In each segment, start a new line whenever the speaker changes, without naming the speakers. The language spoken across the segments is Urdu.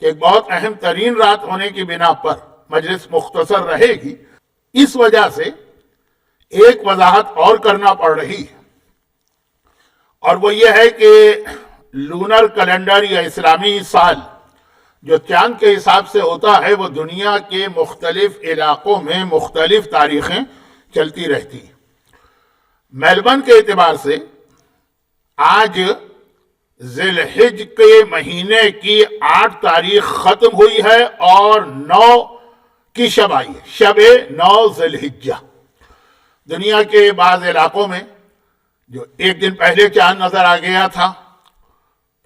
کہ ایک بہت اہم ترین رات ہونے کی بنا پر مجلس مختصر رہے گی، اس وجہ سے ایک وضاحت اور کرنا پڑ رہی ہے، اور وہ یہ ہے کہ لونر کیلنڈر یا اسلامی سال جو چاند کے حساب سے ہوتا ہے، وہ دنیا کے مختلف علاقوں میں مختلف تاریخیں چلتی رہتی ہیں۔ میلبرن کے اعتبار سے آج ذی الحج کے مہینے کی 8 تاریخ ختم ہوئی ہے اور 9 کی شب آئی ہے، شب 9 ذی الحجہ۔ دنیا کے بعض علاقوں میں جو ایک دن پہلے چاند نظر آ گیا تھا،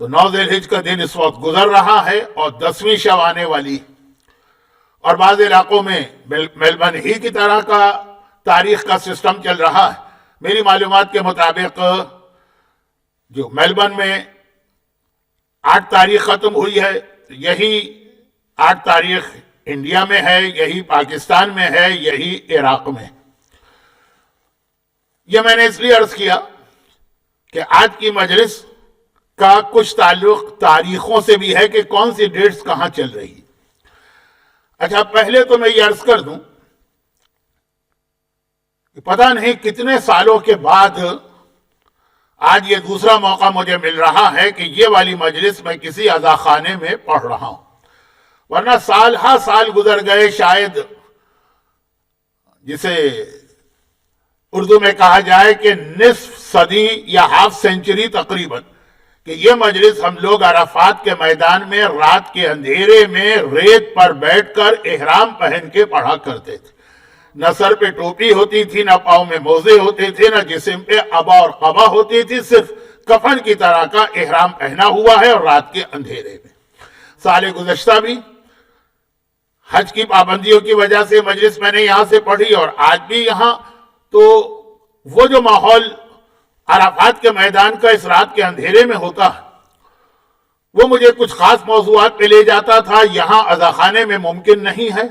تو 9 ذی الحج کا دن اس وقت گزر رہا ہے اور 10ویں شب آنے والی، اور بعض علاقوں میں میلبرن ہی کی طرح کا تاریخ کا سسٹم چل رہا ہے۔ میری معلومات کے مطابق جو میلبرن میں 8 تاریخ ختم ہوئی ہے، یہی 8 تاریخ انڈیا میں ہے، یہی پاکستان میں ہے، یہی عراق میں۔ یہ میں نے اس لیے عرض کیا کہ آج کی مجلس کا کچھ تعلق تاریخوں سے بھی ہے کہ کون سی ڈیٹس کہاں چل رہی ہے۔ اچھا، پہلے تو میں یہ عرض کر دوں کہ پتہ نہیں کتنے سالوں کے بعد آج یہ دوسرا موقع مجھے مل رہا ہے کہ یہ والی مجلس میں کسی عزاخانے میں پڑھ رہا ہوں، ورنہ سال ہا سال گزر گئے، شاید جسے اردو میں کہا جائے کہ نصف صدی یا ہاف سینچری تقریباً، کہ یہ مجلس ہم لوگ عرفات کے میدان میں رات کے اندھیرے میں ریت پر بیٹھ کر احرام پہن کے پڑھا کرتے تھے۔ نہ سر پہ ٹوپی ہوتی تھی، نہ پاؤں میں موزے ہوتے تھے، نہ جسم پہ عبا اور قبا ہوتی تھی، صرف کفن کی طرح کا احرام پہنا ہوا ہے اور رات کے اندھیرے میں۔ سال گزشتہ بھی حج کی پابندیوں کی وجہ سے مجلس میں نے یہاں سے پڑھی، اور آج بھی یہاں، تو وہ جو ماحول عرفات کے میدان کا اس رات کے اندھیرے میں ہوتا ہے، وہ مجھے کچھ خاص موضوعات پہ لے جاتا تھا، یہاں عزاخانے میں ممکن نہیں ہے۔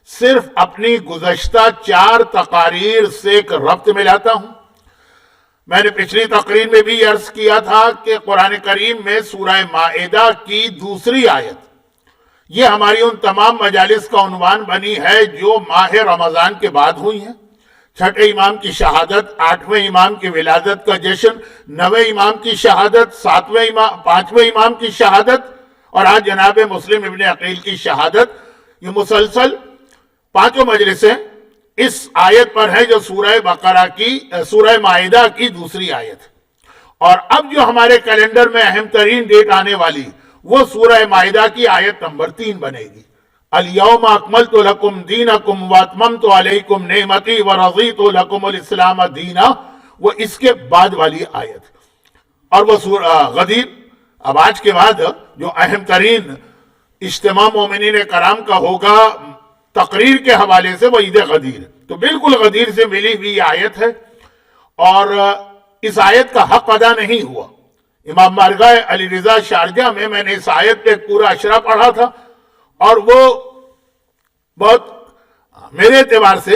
صرف اپنی گزشتہ 4 تقاریر سے ایک ربط ملاتا ہوں۔ میں نے پچھلی تقریر میں بھی عرض کیا تھا کہ قرآن کریم میں سورہ مائدہ کی 2 آیت، یہ ہماری ان تمام مجالس کا عنوان بنی ہے جو ماہ رمضان کے بعد ہوئی ہیں۔ 6 امام کی شہادت، 8ویں امام کی ولادت کا جشن، 9ویں امام کی شہادت، 5ویں امام کی شہادت، اور آج جناب مسلم ابن عقیل کی شہادت، یہ مسلسل 5 مجلسیں اس آیت پر ہے جو سورہ مائدہ کی 2 آیت۔ اور اب جو ہمارے کیلنڈر میں اہم ترین ڈیٹ آنے والی، وہ سورہ مائدہ کی آیت نمبر 3 بنے گی۔ اليوم اکملت لکم دینکم واتممت علیکم نعمتی ورضیت لکم الاسلام دینا، وہ اس کے بعد والی آیت۔ اور وہ سورہ غدیر، اب آج کے بعد جو اہم ترین اجتماع مومنین کرام کا ہوگا تقریر کے حوالے سے، وہ عید غدیر، تو بالکل غدیر سے ملی ہوئی آیت ہے، اور اس آیت کا حق ادا نہیں ہوا۔ امام بارگاہ علی رضا شارجہ میں نے اس آیت پہ پورا اشرا پڑھا تھا، اور وہ بہت میرے اعتبار سے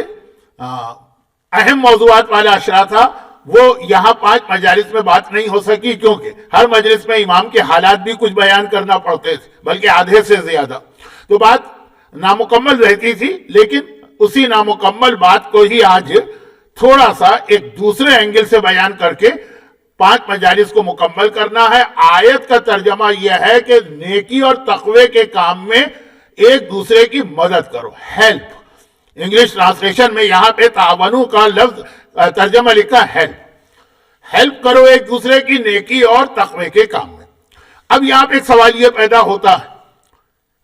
اہم موضوعات والا اشرا تھا۔ وہ یہاں 5 مجالس میں بات نہیں ہو سکی، کیونکہ ہر مجلس میں امام کے حالات بھی کچھ بیان کرنا پڑتے تھے، بلکہ آدھے سے زیادہ، تو بات نامکمل رہتی تھی۔ لیکن اسی نامکمل بات کو ہی آج تھوڑا سا ایک دوسرے اینگل سے بیان کر کے 5 مجالس کو مکمل کرنا ہے۔ آیت کا ترجمہ یہ ہے کہ نیکی اور تقوی کے کام میں ایک دوسرے کی مدد کرو، ہیلپ۔ انگلش ٹرانسلیشن میں یہاں پہ تعاونو کا لفظ ترجمہ لکھا ہیلپ کرو ایک دوسرے کی نیکی اور تقوی کے کام میں۔ اب یہاں پہ ایک سوال یہ پیدا ہوتا ہے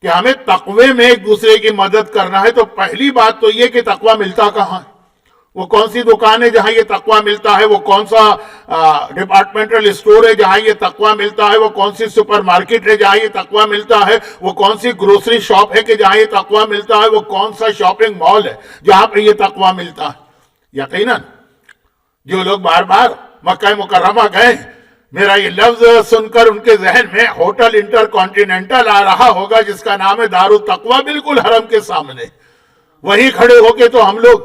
کہ ہمیں تقوی میں ایک دوسرے کی مدد کرنا ہے، تو پہلی بات تو یہ کہ تقوی ملتا کہاں ہے؟ وہ کون سی دکان ہے جہاں یہ تقوی ملتا ہے؟ وہ کون سا ڈپارٹمنٹل اسٹور ہے جہاں یہ تقوی ملتا ہے؟ وہ کون سی سپر مارکیٹ ہے جہاں یہ تقوی ملتا ہے؟ وہ کون سی گروسری شاپ ہے کہ جہاں یہ تقوی ملتا ہے؟ وہ کون سا شاپنگ مال ہے جہاں پہ یہ تقوی ملتا ہے؟ یقیناً جو لوگ بار بار مکہ مکرمہ گئے، میرا یہ لفظ سن کر ان کے ذہن میں ہوٹل انٹر کانٹیننٹل آ رہا ہوگا جس کا نام ہے دار التقوی، بالکل حرم کے سامنے۔ وہیں کھڑے ہو کے تو ہم لوگ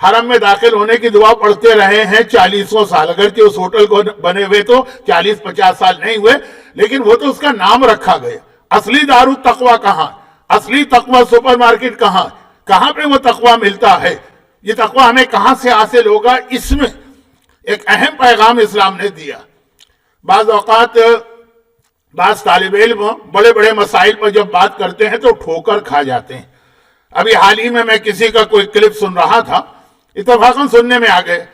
حرم میں داخل ہونے کی دعا پڑھتے رہے ہیں 40 سال، اگرچہ اس ہوٹل کو بنے ہوئے تو 40-50 سال نہیں ہوئے، لیکن وہ تو اس کا نام رکھا گیا۔ اصلی دارو تقوی کہاں, اصلی تقوی سپر مارکیٹ کہاں پہ وہ تقوی ملتا ہے, یہ تقوی ہمیں کہاں سے حاصل ہوگا. اس میں ایک اہم پیغام اسلام نے دیا. بعض اوقات بعض طالب علم بڑے بڑے مسائل پر جب بات کرتے ہیں تو ٹھوکر کھا جاتے ہیں. ابھی حال ہی میں کسی کا کوئی کلپ سن رہا تھا, اتفاقاً سننے میں آ گئے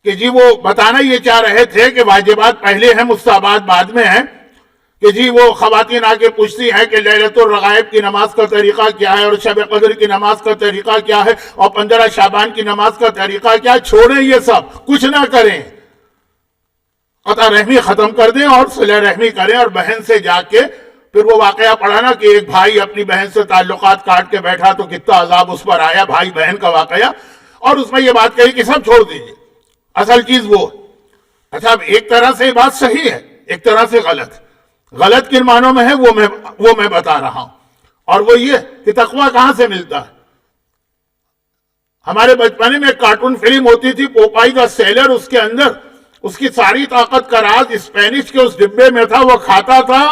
کہ جی وہ بتانا یہ چاہ رہے تھے کہ واجبات پہلے ہیں مستحبات بعد میں ہیں, کہ جی وہ خواتین آ کے پوچھتی ہیں کہ لیلۃ الرغائب کی نماز کا طریقہ کیا ہے, اور شب قدر کی نماز کا طریقہ کیا ہے, اور 15 شعبان کی نماز کا طریقہ کیا ہے. چھوڑیں یہ سب, کچھ نہ کریں, قطع رحمی ختم کر دیں اور صلہ رحمی کریں. اور بہن سے جا کے پھر وہ واقعہ پڑھا نا کہ ایک بھائی اپنی بہن سے تعلقات کاٹ کے بیٹھا تو کتنا عذاب اس پر آیا, بھائی بہن کا واقعہ. اور اس میں یہ بات کہی کہ سب چھوڑ دیجئے, اصل چیز وہ. اچھا اب ایک طرح سے بات صحیح ہے, ایک طرح سے غلط کن معنوں میں ہے وہ میں بتا رہا ہوں. اور وہ یہ کہ تقوی کہاں سے ملتا ہے. ہمارے بچپنے میں ایک کارٹون فلم ہوتی تھی پوپائی دا سیلر, اس کے اندر اس کی ساری طاقت کا راز اسپینش کے اس ڈبے میں تھا, وہ کھاتا تھا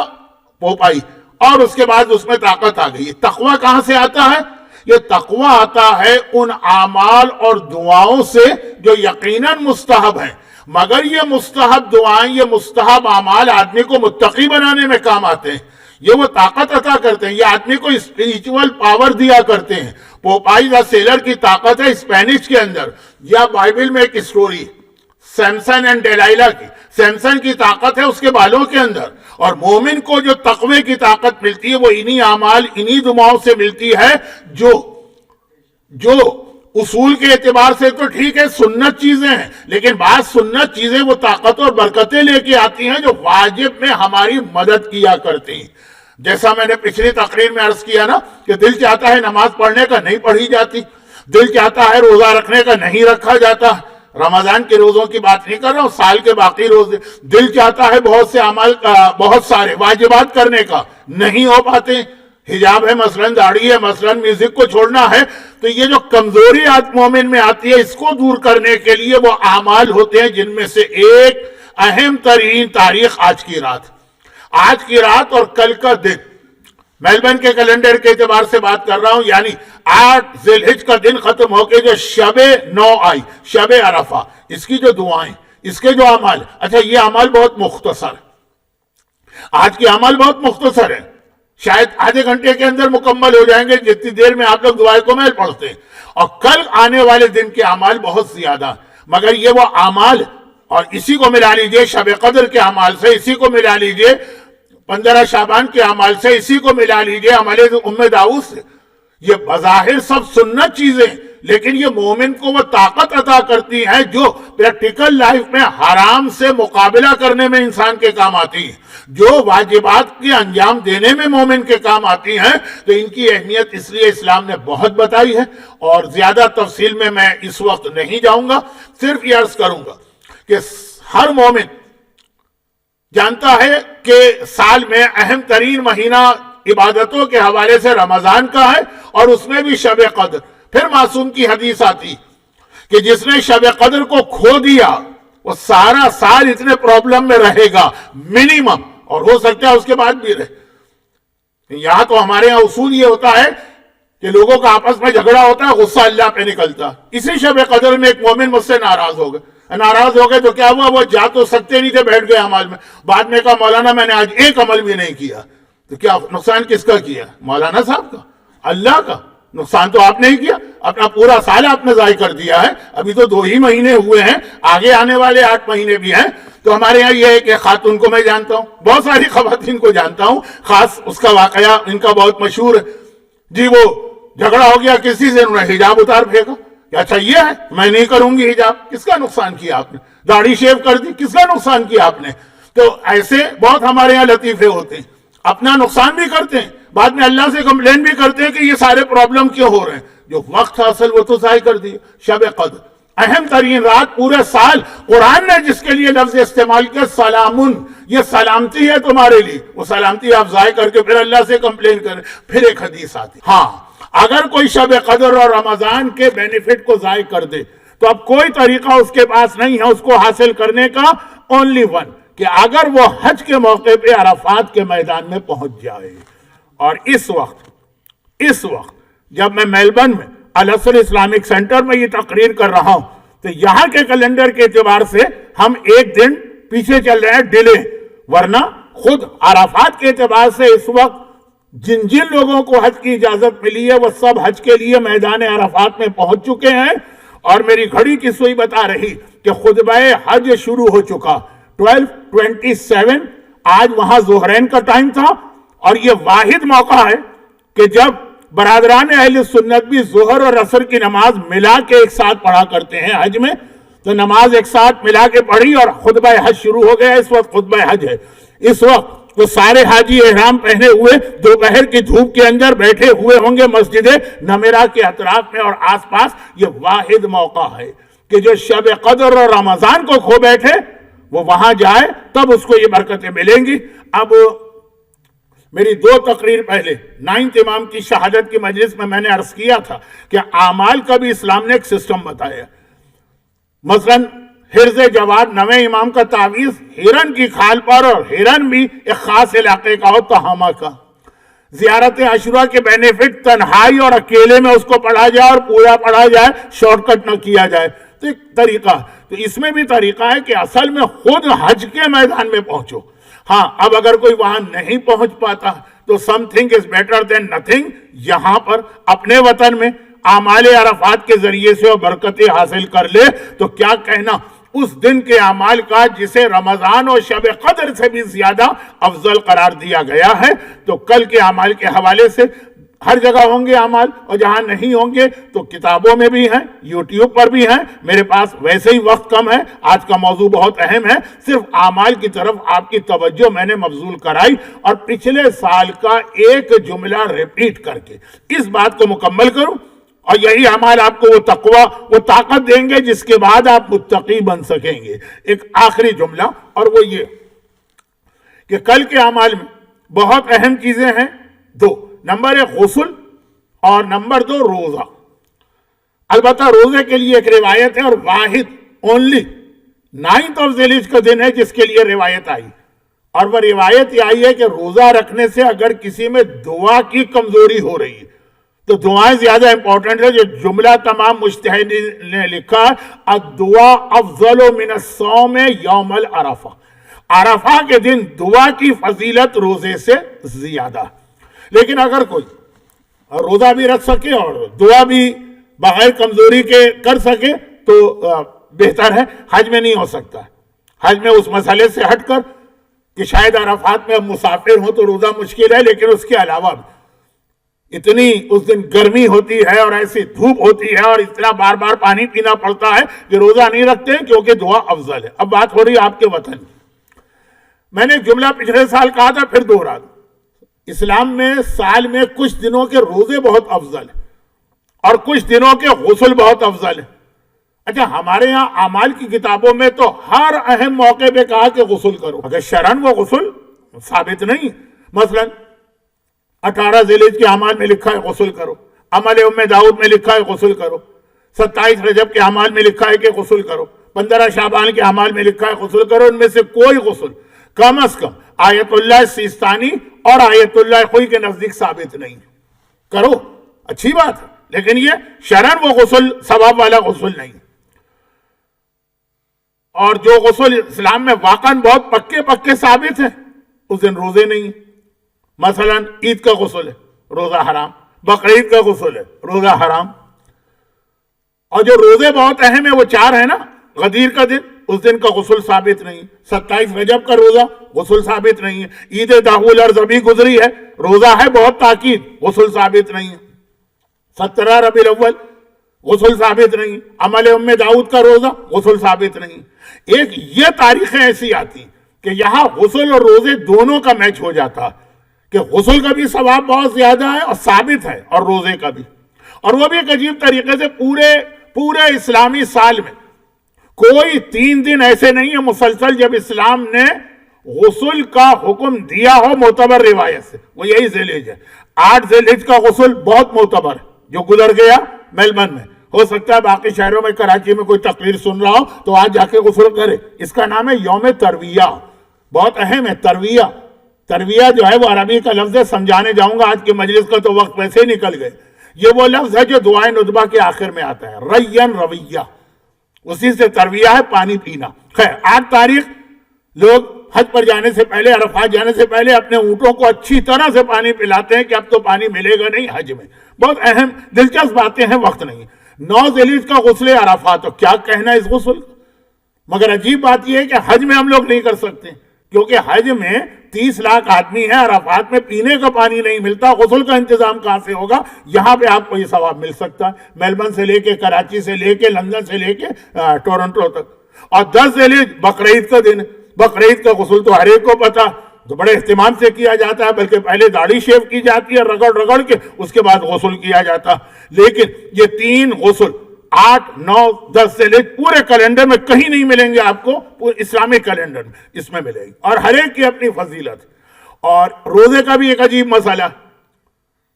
پوپائی اور اس کے بعد اس میں طاقت آ گئی. تقوی کہاں سے آتا ہے؟ یہ تقوی آتا ہے ان اعمال اور دعاؤں سے جو یقیناً مستحب ہیں, مگر یہ مستحب دعائیں, یہ مستحب اعمال آدمی کو متقی بنانے میں کام آتے ہیں. یہ وہ طاقت عطا کرتے ہیں, یہ آدمی کو اسپریچول پاور دیا کرتے ہیں. پوپائی دا سیلر کی طاقت ہے اسپینش کے اندر. یا بائبل میں ایک اسٹوری سیمسن اینڈ ڈیلائلا کی, سیمسن کی طاقت ہے اس کے بالوں کے اندر. اور مومن کو جو تقوی کی طاقت ملتی ہے وہ انہی اعمال انہی دعاؤں سے ملتی ہے جو اصول کے اعتبار سے تو ٹھیک ہے سنت چیزیں ہیں, لیکن بعض سنت چیزیں وہ طاقت اور برکتیں لے کے آتی ہیں جو واجب میں ہماری مدد کیا کرتی ہیں. جیسا میں نے پچھلی تقریر میں عرض کیا نا کہ دل چاہتا ہے نماز پڑھنے کا, نہیں پڑھی جاتی. دل چاہتا ہے روزہ رکھنے کا, نہیں رکھا جاتا. رمضان کے روزوں کی بات نہیں کر رہا ہوں, سال کے باقی روزے. دل چاہتا ہے بہت سے عمل بہت سارے واجبات کرنے کا, نہیں ہو پاتے. حجاب ہے مثلاً, داڑھی ہے مثلاً, میوزک کو چھوڑنا ہے. تو یہ جو کمزوری مومن میں آتی ہے اس کو دور کرنے کے لیے وہ اعمال ہوتے ہیں, جن میں سے ایک اہم ترین تاریخ آج کی رات اور کل کا دن. میلبرن کے کیلنڈر کے اعتبار سے بات کر رہا ہوں, یعنی 8 ذی الحج کا دن ختم ہو کے جو شب 9 آئی, شب عرفہ, اس کی جو دعائیں, اس کے جو اعمال. اچھا یہ اعمال بہت مختصر ہے, آج کے اعمال بہت مختصر ہیں, شاید آدھے گھنٹے کے اندر مکمل ہو جائیں گے جتنی دیر میں آپ لوگ دعائے کو محل پڑھتے ہیں. اور کل آنے والے دن کے اعمال بہت زیادہ, مگر یہ وہ اعمال, اور اسی کو ملا لیجئے شب قدر کے اعمال سے, اسی کو ملا لیجئے 15 شعبان کے اعمال سے, اسی کو ملا لیجئے عمل ام داؤد سے. یہ بظاہر سب سنت چیزیں, لیکن یہ مومن کو وہ طاقت عطا کرتی ہیں جو پریکٹیکل لائف میں حرام سے مقابلہ کرنے میں انسان کے کام آتی ہیں, جو واجبات کے انجام دینے میں مومن کے کام آتی ہیں. تو ان کی اہمیت اس لیے اسلام نے بہت بتائی ہے, اور زیادہ تفصیل میں اس وقت نہیں جاؤں گا. صرف یہ عرض کروں گا کہ ہر مومن جانتا ہے کہ سال میں اہم ترین مہینہ عبادتوں کے حوالے سے رمضان کا ہے, اور اس میں بھی شب قدر. پھر معصوم کی حدیث آتی کہ جس نے شب قدر کو کھو دیا وہ سارا سال اتنے پرابلم میں رہے گا منیمم, اور ہو سکتا ہے اس کے بعد بھی رہے. یہاں تو ہمارے یہاں اصول یہ ہوتا ہے کہ لوگوں کا آپس میں جھگڑا ہوتا ہے, غصہ اللہ پہ نکلتا. اسی شب قدر میں ایک مومن مجھ سے ناراض ہو گئے تو کیا ہوا, وہ جا تو سکتے نہیں تھے, بیٹھ گئے عمل میں. بعد میں کہا مولانا میں نے آج ایک عمل بھی نہیں کیا. تو کیا نقصان کس کا کیا؟ مولانا صاحب کا, اللہ کا. نقصان تو آپ نے ہی کیا, اپنا پورا سال آپ نے ضائع کر دیا ہے. ابھی تو 2 ہی مہینے ہوئے ہیں, آگے آنے والے 8 مہینے بھی ہیں. تو ہمارے یہاں یہ ہے کہ خاتون کو میں جانتا ہوں, بہت ساری خواتین کو جانتا ہوں, خاص اس کا واقعہ ان کا بہت مشہور ہے. جی وہ جھگڑا ہو گیا کسی سے, انہوں نے حجاب اتار پھینکا. اچھا یہ ہے, میں نہیں کروں گی حجاب. کس کا نقصان کیا آپ نے؟ داڑھی شیو کر دی, کس کا نقصان کیا آپ نے؟ تو ایسے بہت ہمارے یہاں لطیفے ہوتے ہیں, اپنا نقصان بھی کرتے ہیں, بعد میں اللہ سے کمپلین بھی کرتے ہیں کہ یہ سارے پرابلم کیوں ہو رہے ہیں. جو وقت اصل وہ تو ضائع کر دیا. شب قدر اہم ترین رات پورے سال, قرآن نے جس کے لیے لفظ استعمال کیا سلامن, یہ سلامتی ہے تمہارے لیے. وہ سلامتی آپ ضائع کر کے پھر اللہ سے کمپلین کریں. پھر ایک حدیث آتی, ہاں اگر کوئی شب قدر اور رمضان کے بینیفٹ کو ضائع کر دے تو اب کوئی طریقہ اس کے پاس نہیں ہے اس کو حاصل کرنے کا, اونلی ون, کہ اگر وہ حج کے موقع پہ عرفات کے میدان میں پہنچ جائے. اور اس وقت جب میں میلبرن میں الاسر اسلامک سینٹر میں یہ تقریر کر رہا ہوں تو یہاں کے کیلنڈر کے اعتبار سے ہم ایک دن پیچھے چل رہے ہیں ڈیلے، ورنہ خود عرفات کے اعتبار سے اس وقت جن لوگوں کو حج کی اجازت ملی ہے وہ سب حج کے لیے میدان عرفات میں پہنچ چکے ہیں، اور میری گھڑی کی سوئی بتا رہی کہ خطبہ حج شروع ہو چکا 12:27۔ آج وہاں ظہرین کا ٹائم تھا، اور یہ واحد موقع ہے کہ جب برادران اہل سنت بھی ظہر اور عصر کی نماز ملا کے ایک ساتھ پڑھا کرتے ہیں حج میں، تو نماز ایک ساتھ ملا کے پڑھی اور خطبہ حج شروع ہو گیا۔ اس وقت خطبہ حج ہے، اس وقت وہ سارے حاجی احرام پہنے ہوئے دوپہر کی دھوپ کے اندر بیٹھے ہوئے ہوں گے مسجد نمیرہ کے اطراف میں اور آس پاس۔ یہ واحد موقع ہے کہ جو شب قدر اور رمضان کو کھو بیٹھے وہ وہاں جائے، تب اس کو یہ برکتیں ملیں گی۔ اب میری 2 تقریر پہلے 9 امام کی شہادت کی مجلس میں نے عرض کیا تھا کہ اعمال کا بھی اسلام نے ایک سسٹم بتایا۔ مثلا حرز جواد 9ویں امام کا تعویذ ہرن کی کھال پر، اور ہرن بھی ایک خاص علاقے کا ہو تہامہ کا۔ زیارت عاشورہ کے بینیفٹ تنہائی اور اکیلے میں اس کو پڑھا جائے اور پورا پڑھا جائے، شارٹ کٹ نہ کیا جائے، تو ایک طریقہ۔ تو اس میں بھی طریقہ ہے کہ اصل میں خود حج کے میدان میں پہنچو۔ ہاں، اب اگر کوئی وہاں نہیں پہنچ پاتا تو some thing is better than nothing, یہاں پر اپنے وطن میں اعمال عرفات کے ذریعے سے برکتیں حاصل کر لے، تو کیا کہنا اس دن کے اعمال کا جسے رمضان اور شب قدر سے بھی زیادہ افضل قرار دیا گیا ہے۔ تو کل کے اعمال کے حوالے سے ہر جگہ ہوں گے اعمال، اور جہاں نہیں ہوں گے تو کتابوں میں بھی ہیں، یوٹیوب پر بھی ہیں۔ میرے پاس ویسے ہی وقت کم ہے، آج کا موضوع بہت اہم ہے، صرف اعمال کی طرف آپ کی توجہ میں نے مبذول کرائی، اور پچھلے سال کا ایک جملہ ریپیٹ کر کے اس بات کو مکمل کروں، اور یہی اعمال آپ کو وہ تقوی، وہ طاقت دیں گے جس کے بعد آپ متقی بن سکیں گے۔ ایک آخری جملہ، اور وہ یہ کہ کل کے اعمال میں بہت اہم چیزیں ہیں 2۔ نمبر 1 غسل، اور نمبر 2 روزہ۔ البتہ روزے کے لیے ایک روایت ہے، اور واحد اونلی 9 ذی الحجہ کا دن ہے جس کے لیے روایت آئی، اور وہ روایت یہ آئی ہے کہ روزہ رکھنے سے اگر کسی میں دعا کی کمزوری ہو رہی ہے تو دعائیں زیادہ امپورٹنٹ ہے۔ جو جملہ تمام مجتہدین نے لکھا ہے، الدعاء افضل من الصوم یوم العرفہ، عرفہ کے دن دعا کی فضیلت روزے سے زیادہ۔ لیکن اگر کوئی روزہ بھی رکھ سکے اور دعا بھی بغیر کمزوری کے کر سکے تو بہتر ہے۔ حج میں نہیں ہو سکتا، حج میں اس مسئلے سے ہٹ کر کہ شاید عرفات میں اب مسافر ہوں تو روزہ مشکل ہے، لیکن اس کے علاوہ بھی اتنی اس دن گرمی ہوتی ہے اور ایسی دھوپ ہوتی ہے اور اتنا بار بار پانی پینا پڑتا ہے کہ روزہ نہیں رکھتے کیونکہ دعا افضل ہے۔ اب بات ہو رہی ہے آپ کے وطن کی۔ میں نے جملہ پچھلے سال کہا تھا، پھر دوہرا دوں، اسلام میں سال میں کچھ دنوں کے روزے بہت افضل ہیں اور کچھ دنوں کے غسل بہت افضل ہیں۔ اچھا، ہمارے ہاں اعمال کی کتابوں میں تو ہر اہم موقع پہ کہا کہ غسل کرو، اگر شرعاً وہ غسل ثابت نہیں۔ مثلا 18 ذی الحجہ کے اعمال میں لکھا ہے غسل کرو، عمل داؤد میں لکھا ہے غسل کرو، 27 رجب کے اعمال میں لکھا ہے کہ غسل کرو، 15 شعبان کے اعمال میں لکھا ہے غسل کرو۔ ان میں سے کوئی غسل کم از کم آیت اللہ سیستانی اور آیت اللہ خوئی کے نزدیک ثابت نہیں۔ کرو، اچھی بات ہے، لیکن یہ شرعاً وہ غسل ثواب والا غسل نہیں۔ اور جو غسل اسلام میں واقعاً بہت پکے پکے ثابت ہیں، اس دن روزے نہیں ہیں۔ مثلا عید کا غسل ہے، روزہ حرام، بقرعید کا غسل ہے، روزہ حرام۔ اور جو روزے بہت اہم ہیں وہ 4 ہیں نا، غدیر کا دن، اس دن کا غسل ثابت نہیں، 27 رجب کا روزہ غسل ثابت نہیں ہے، عید داغ الارض گزری ہے، روزہ ہے بہت تاکید، غسل ثابت نہیں ہے، 17 ربیع الاول غسل ثابت نہیں، عمل داؤد کا روزہ غسل ثابت نہیں۔ ایک یہ تاریخیں ایسی آتی کہ یہاں غسل اور روزے دونوں کا میچ ہو جاتا کہ غسل کا بھی ثواب بہت زیادہ ہے اور ثابت ہے، اور روزے کا بھی۔ اور وہ بھی ایک عجیب طریقے سے پورے اسلامی سال میں کوئی 3 دن ایسے نہیں ہیں مسلسل جب اسلام نے غسل کا حکم دیا ہو معتبر روایت سے، وہ یہی ذی الحجہ ہے۔ 8 ذی الحجہ کا غسل بہت معتبر ہے جو گزر گیا میلبرن میں، ہو سکتا ہے باقی شہروں میں، کراچی میں کوئی تقریر سن رہا ہو تو آج جا کے غسل کرے۔ اس کا نام ہے یوم ترویہ، بہت اہم ہے ترویہ، ترویہ جو ہے وہ عربی کا لفظ ہے، سمجھانے جاؤں گا، آج کے مجلس کا تو وقت ویسے ہی نکل گئے. یہ وہ لفظ ہے جو دعائے ندبہ کے آخر میں آتا ہے، ریّن رویہ، اسی سے ترویہ ہے پانی پینا. خیر، 8 تاریخ لوگ حج پر جانے سے پہلے، عرفات جانے سے پہلے اپنے اونٹوں کو اچھی طرح سے پانی پلاتے ہیں کہ اب تو پانی ملے گا نہیں حج میں. بہت اہم دلچسپ باتیں ہیں، وقت نہیں. 9 ذی الحجہ کا غسل عرفات، تو کیا کہنا اس غسل. مگر عجیب بات یہ ہے کہ حج میں ہم لوگ نہیں کر سکتے، کیونکہ حج میں 30 لاکھ آدمی ہیں، عرفات میں پینے کا پانی نہیں ملتا، غسل کا انتظام کہاں سے ہوگا. یہاں پہ آپ کو یہ ثواب مل سکتا ہے، میلبرن سے لے کے، کراچی سے لے کے، لندن سے لے کے ٹورنٹو تک. اور 10 ذی الحجہ بقرعید کا دن. بقرعید کا غسل تو ہر ایک کو پتا، تو بڑے اہتمام سے کیا جاتا ہے، بلکہ پہلے داڑھی شیو کی جاتی ہے رگڑ رگڑ کے، اس کے بعد غسل کیا جاتا. لیکن یہ 3 غسل 8، 9، 10 ذی الحجہ پورے کیلنڈر میں کہیں نہیں ملیں گے آپ کو، پورے اسلامی کیلنڈر میں اس میں ملے گی، اور ہر ایک کی اپنی فضیلت. اور روزے کا بھی ایک عجیب مسئلہ،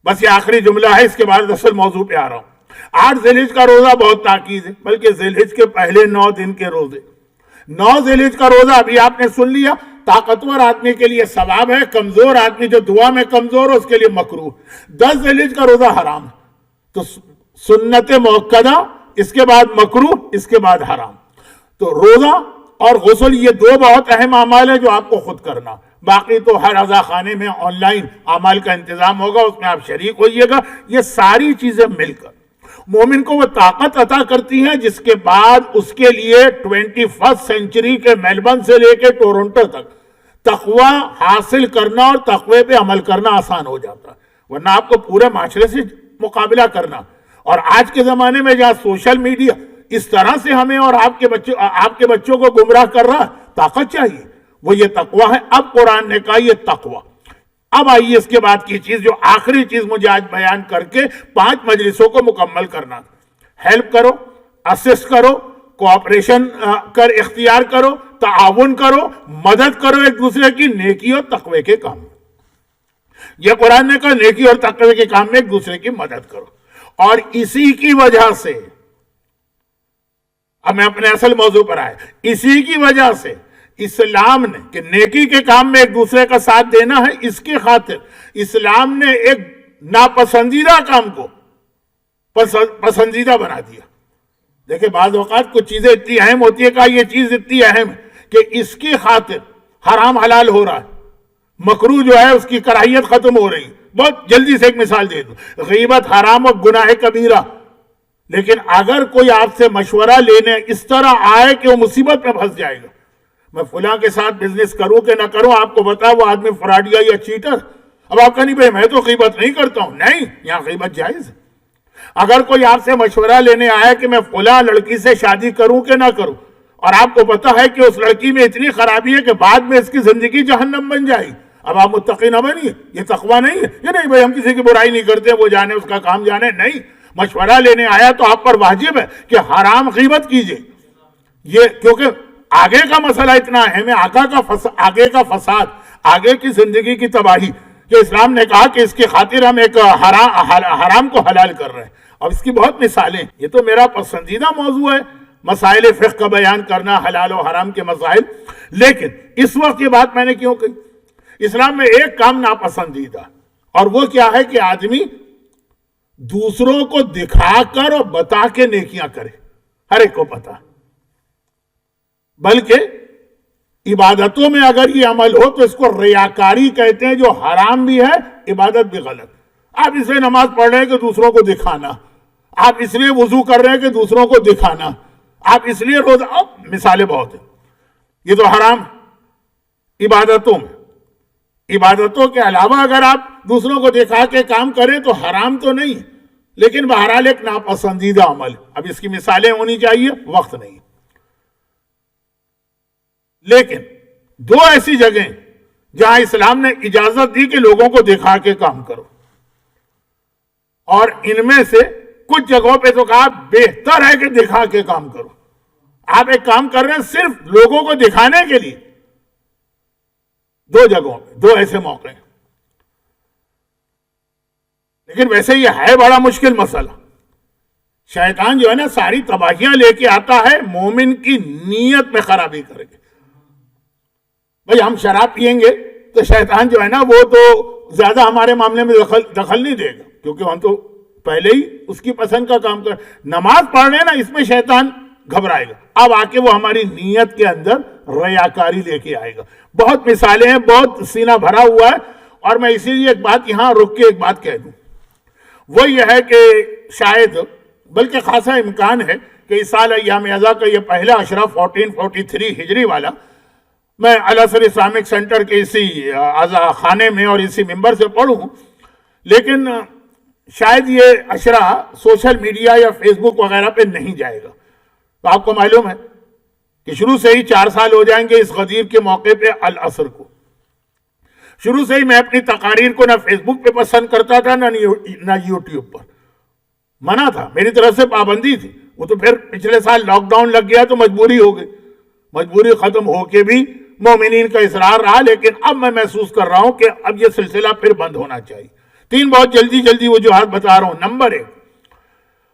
بس یہ آخری جملہ ہے، اس کے بعد اصل موضوع پہ آ رہا ہوں. 8 ذی الحجہ کا روزہ بہت تاکید ہے، بلکہ ذی الحجہ کے پہلے 9 دن کے روزے. 9 ذی الحجہ کا روزہ ابھی آپ نے سن لیا، طاقتور آدمی کے لیے ثواب ہے، کمزور آدمی جو دعا میں کمزور ہے اس کے لیے مکروہ. 10 ذی الحجہ کا روزہ حرام ہے، تو سنت مؤکدہ، اس کے بعد مکروہ، اس کے بعد حرام. تو روزہ اور غسل یہ 2 بہت اہم اعمال ہیں جو آپ کو خود کرنا. باقی تو ہر عزا خانے میں آن لائن اعمال کا انتظام ہوگا، اس میں آپ شریک ہوئیے گا. یہ ساری چیزیں مل کر مومن کو وہ طاقت عطا کرتی ہیں جس کے بعد اس کے لیے 21 سینچری کے میلبرن سے لے کے ٹورنٹو تک تقوی حاصل کرنا اور تقوی پہ عمل کرنا آسان ہو جاتا ہے. ورنہ آپ کو پورے معاشرے سے مقابلہ کرنا، اور آج کے زمانے میں جہاں سوشل میڈیا اس طرح سے ہمیں اور آپ کے بچوں کو گمراہ کر رہا، طاقت چاہیے، وہ یہ تقوی ہے. اب قرآن نے کہا یہ تقوی. اب آئیے اس کے بعد کی چیز، جو آخری چیز مجھے آج بیان کر کے 5 مجلسوں کو مکمل کرنا. ہیلپ کرو، اسسٹ کرو، کوآپریشن اختیار کرو، تعاون کرو، مدد کرو ایک دوسرے کی نیکی اور تقوی کے کام میں. یہ قرآن نے کہا نیکی اور تقوی کے کام میں ایک دوسرے کی مدد کرو. اور اسی کی وجہ سے، اب میں اپنے اصل موضوع پر آئے، اسی کی وجہ سے اسلام نے کہ نیکی کے کام میں ایک دوسرے کا ساتھ دینا ہے، اس کی خاطر اسلام نے ایک ناپسندیدہ کام کو پسندیدہ بنا دیا. دیکھیں بعض اوقات کچھ چیزیں اتنی اہم ہوتی ہے کہ یہ چیز اتنی اہم ہے کہ اس کی خاطر حرام حلال ہو رہا ہے، مکروہ جو ہے اس کی کراہیت ختم ہو رہی. بہت جلدی سے ایک مثال دے دوں، غیبت حرام اور گناہ کبیرہ. لیکن اگر کوئی آپ سے مشورہ لینے اس طرح آئے کہ وہ مصیبت میں پھنس جائے گا، میں فلاں کے ساتھ بزنس کروں کہ نہ کروں، آپ کو بتا وہ آدمی فراڈیا یا چیٹر. اب آپ کہیں بھائی میں تو غیبت نہیں کرتا ہوں، نہیں، یہاں غیبت جائز ہے. اگر کوئی آپ سے مشورہ لینے آیا کہ میں فلاں لڑکی سے شادی کروں کہ نہ کروں، اور آپ کو پتا ہے کہ اس لڑکی میں اتنی خرابی ہے کہ بعد میں اس کی زندگی جہنم بن جائے گی، اب آپ متقی نہ بنیے. یہ تقوی نہیں ہے. یہ نہیں بھائی ہم کسی کی برائی نہیں کرتے، وہ جانے اس کا کام جانے، نہیں. مشورہ لینے آیا تو آپ پر واجب ہے کہ حرام غیبت کیجئے. یہ کیونکہ آگے کا مسئلہ اتنا اہم ہے، آگے کا فساد، آگے کی زندگی کی تباہی، کہ اسلام نے کہا کہ اس کی خاطر ہم ایک حرام کو حلال کر رہے ہیں. اب اس کی بہت مثالیں. یہ تو میرا پسندیدہ موضوع ہے، مسائل فقہ کا بیان کرنا، حلال و حرام کے مسائل. لیکن اس وقت یہ بات میں نے کیوں کہی؟ اسلام میں ایک کام ناپسندیدہ، اور وہ کیا ہے کہ آدمی دوسروں کو دکھا کر اور بتا کے نیکیاں کرے. ہر ایک کو پتا. بلکہ عبادتوں میں اگر یہ عمل ہو تو اس کو ریاکاری کہتے ہیں، جو حرام بھی ہے، عبادت بھی غلط. آپ اس لیے نماز پڑھ رہے ہیں کہ دوسروں کو دکھانا، آپ اس لیے وضو کر رہے ہیں کہ دوسروں کو دکھانا، آپ اس لیے روزہ، اب مثالیں بہت ہیں. یہ تو حرام. عبادتوں میں، عبادتوں کے علاوہ اگر آپ دوسروں کو دکھا کے کام کریں تو حرام تو نہیں، لیکن بہرحال ایک ناپسندیدہ عمل. اب اس کی مثالیں ہونی چاہیے، وقت نہیں. لیکن 2 ایسی جگہیں جہاں اسلام نے اجازت دی کہ لوگوں کو دکھا کے کام کرو، اور ان میں سے کچھ جگہوں پہ تو کہا بہتر ہے کہ دکھا کے کام کرو. آپ ایک کام کر رہے ہیں صرف لوگوں کو دکھانے کے لیے. 2 جگہوں پہ 2 ایسے موقع ہیں. لیکن ویسے یہ ہے بڑا مشکل مسئلہ. شیطان جو ہے نا ساری تباہیاں لے کے آتا ہے مومن کی نیت میں خرابی کر کے. بھئی ہم شراب پیئیں گے تو شیطان جو ہے نا وہ تو زیادہ ہمارے معاملے میں دخل نہیں دے گا، کیونکہ ہم تو پہلے ہی اس کی پسند کا کام نماز پڑھ رہے ہیں نا، اس میں شیطان گھبرائے گا، اب آ کے وہ ہماری نیت کے اندر ریاکاری لے کے آئے گا۔ بہت مثالیں ہیں، بہت سینہ بھرا ہوا ہے، اور میں اسی لیے ایک بات یہاں رک کے ایک بات کہہ دوں، وہ یہ ہے کہ شاید بلکہ خاصا امکان ہے کہ اس سال ایام ازا کا یہ پہلا عشرہ 1443 ہجری والا میں الازہر اسلامک سینٹر کے اسی عزا خانے میں اور اسی ممبر سے پڑھوں، لیکن شاید یہ عشرہ سوشل میڈیا یا فیس بک وغیرہ پہ نہیں جائے گا۔ تو آپ کو معلوم ہے کہ شروع سے ہی 4 سال ہو جائیں گے اس غدیر کے موقع پہ العصر کو۔ شروع سے ہی میں اپنی تقاریر کو نہ فیس بک پہ پسند کرتا تھا نہ یوٹیوب پر، منع تھا، میری طرف سے پابندی تھی۔ وہ تو پھر پچھلے سال لاک ڈاؤن لگ گیا تو مجبوری ہو گئی، مجبوری ختم ہو کے بھی مومنین کا اصرار رہا، لیکن اب میں محسوس کر رہا ہوں کہ اب یہ سلسلہ پھر بند ہونا چاہیے۔ 3 بہت جلدی وجوہات بتا رہا ہوں۔ نمبر 1،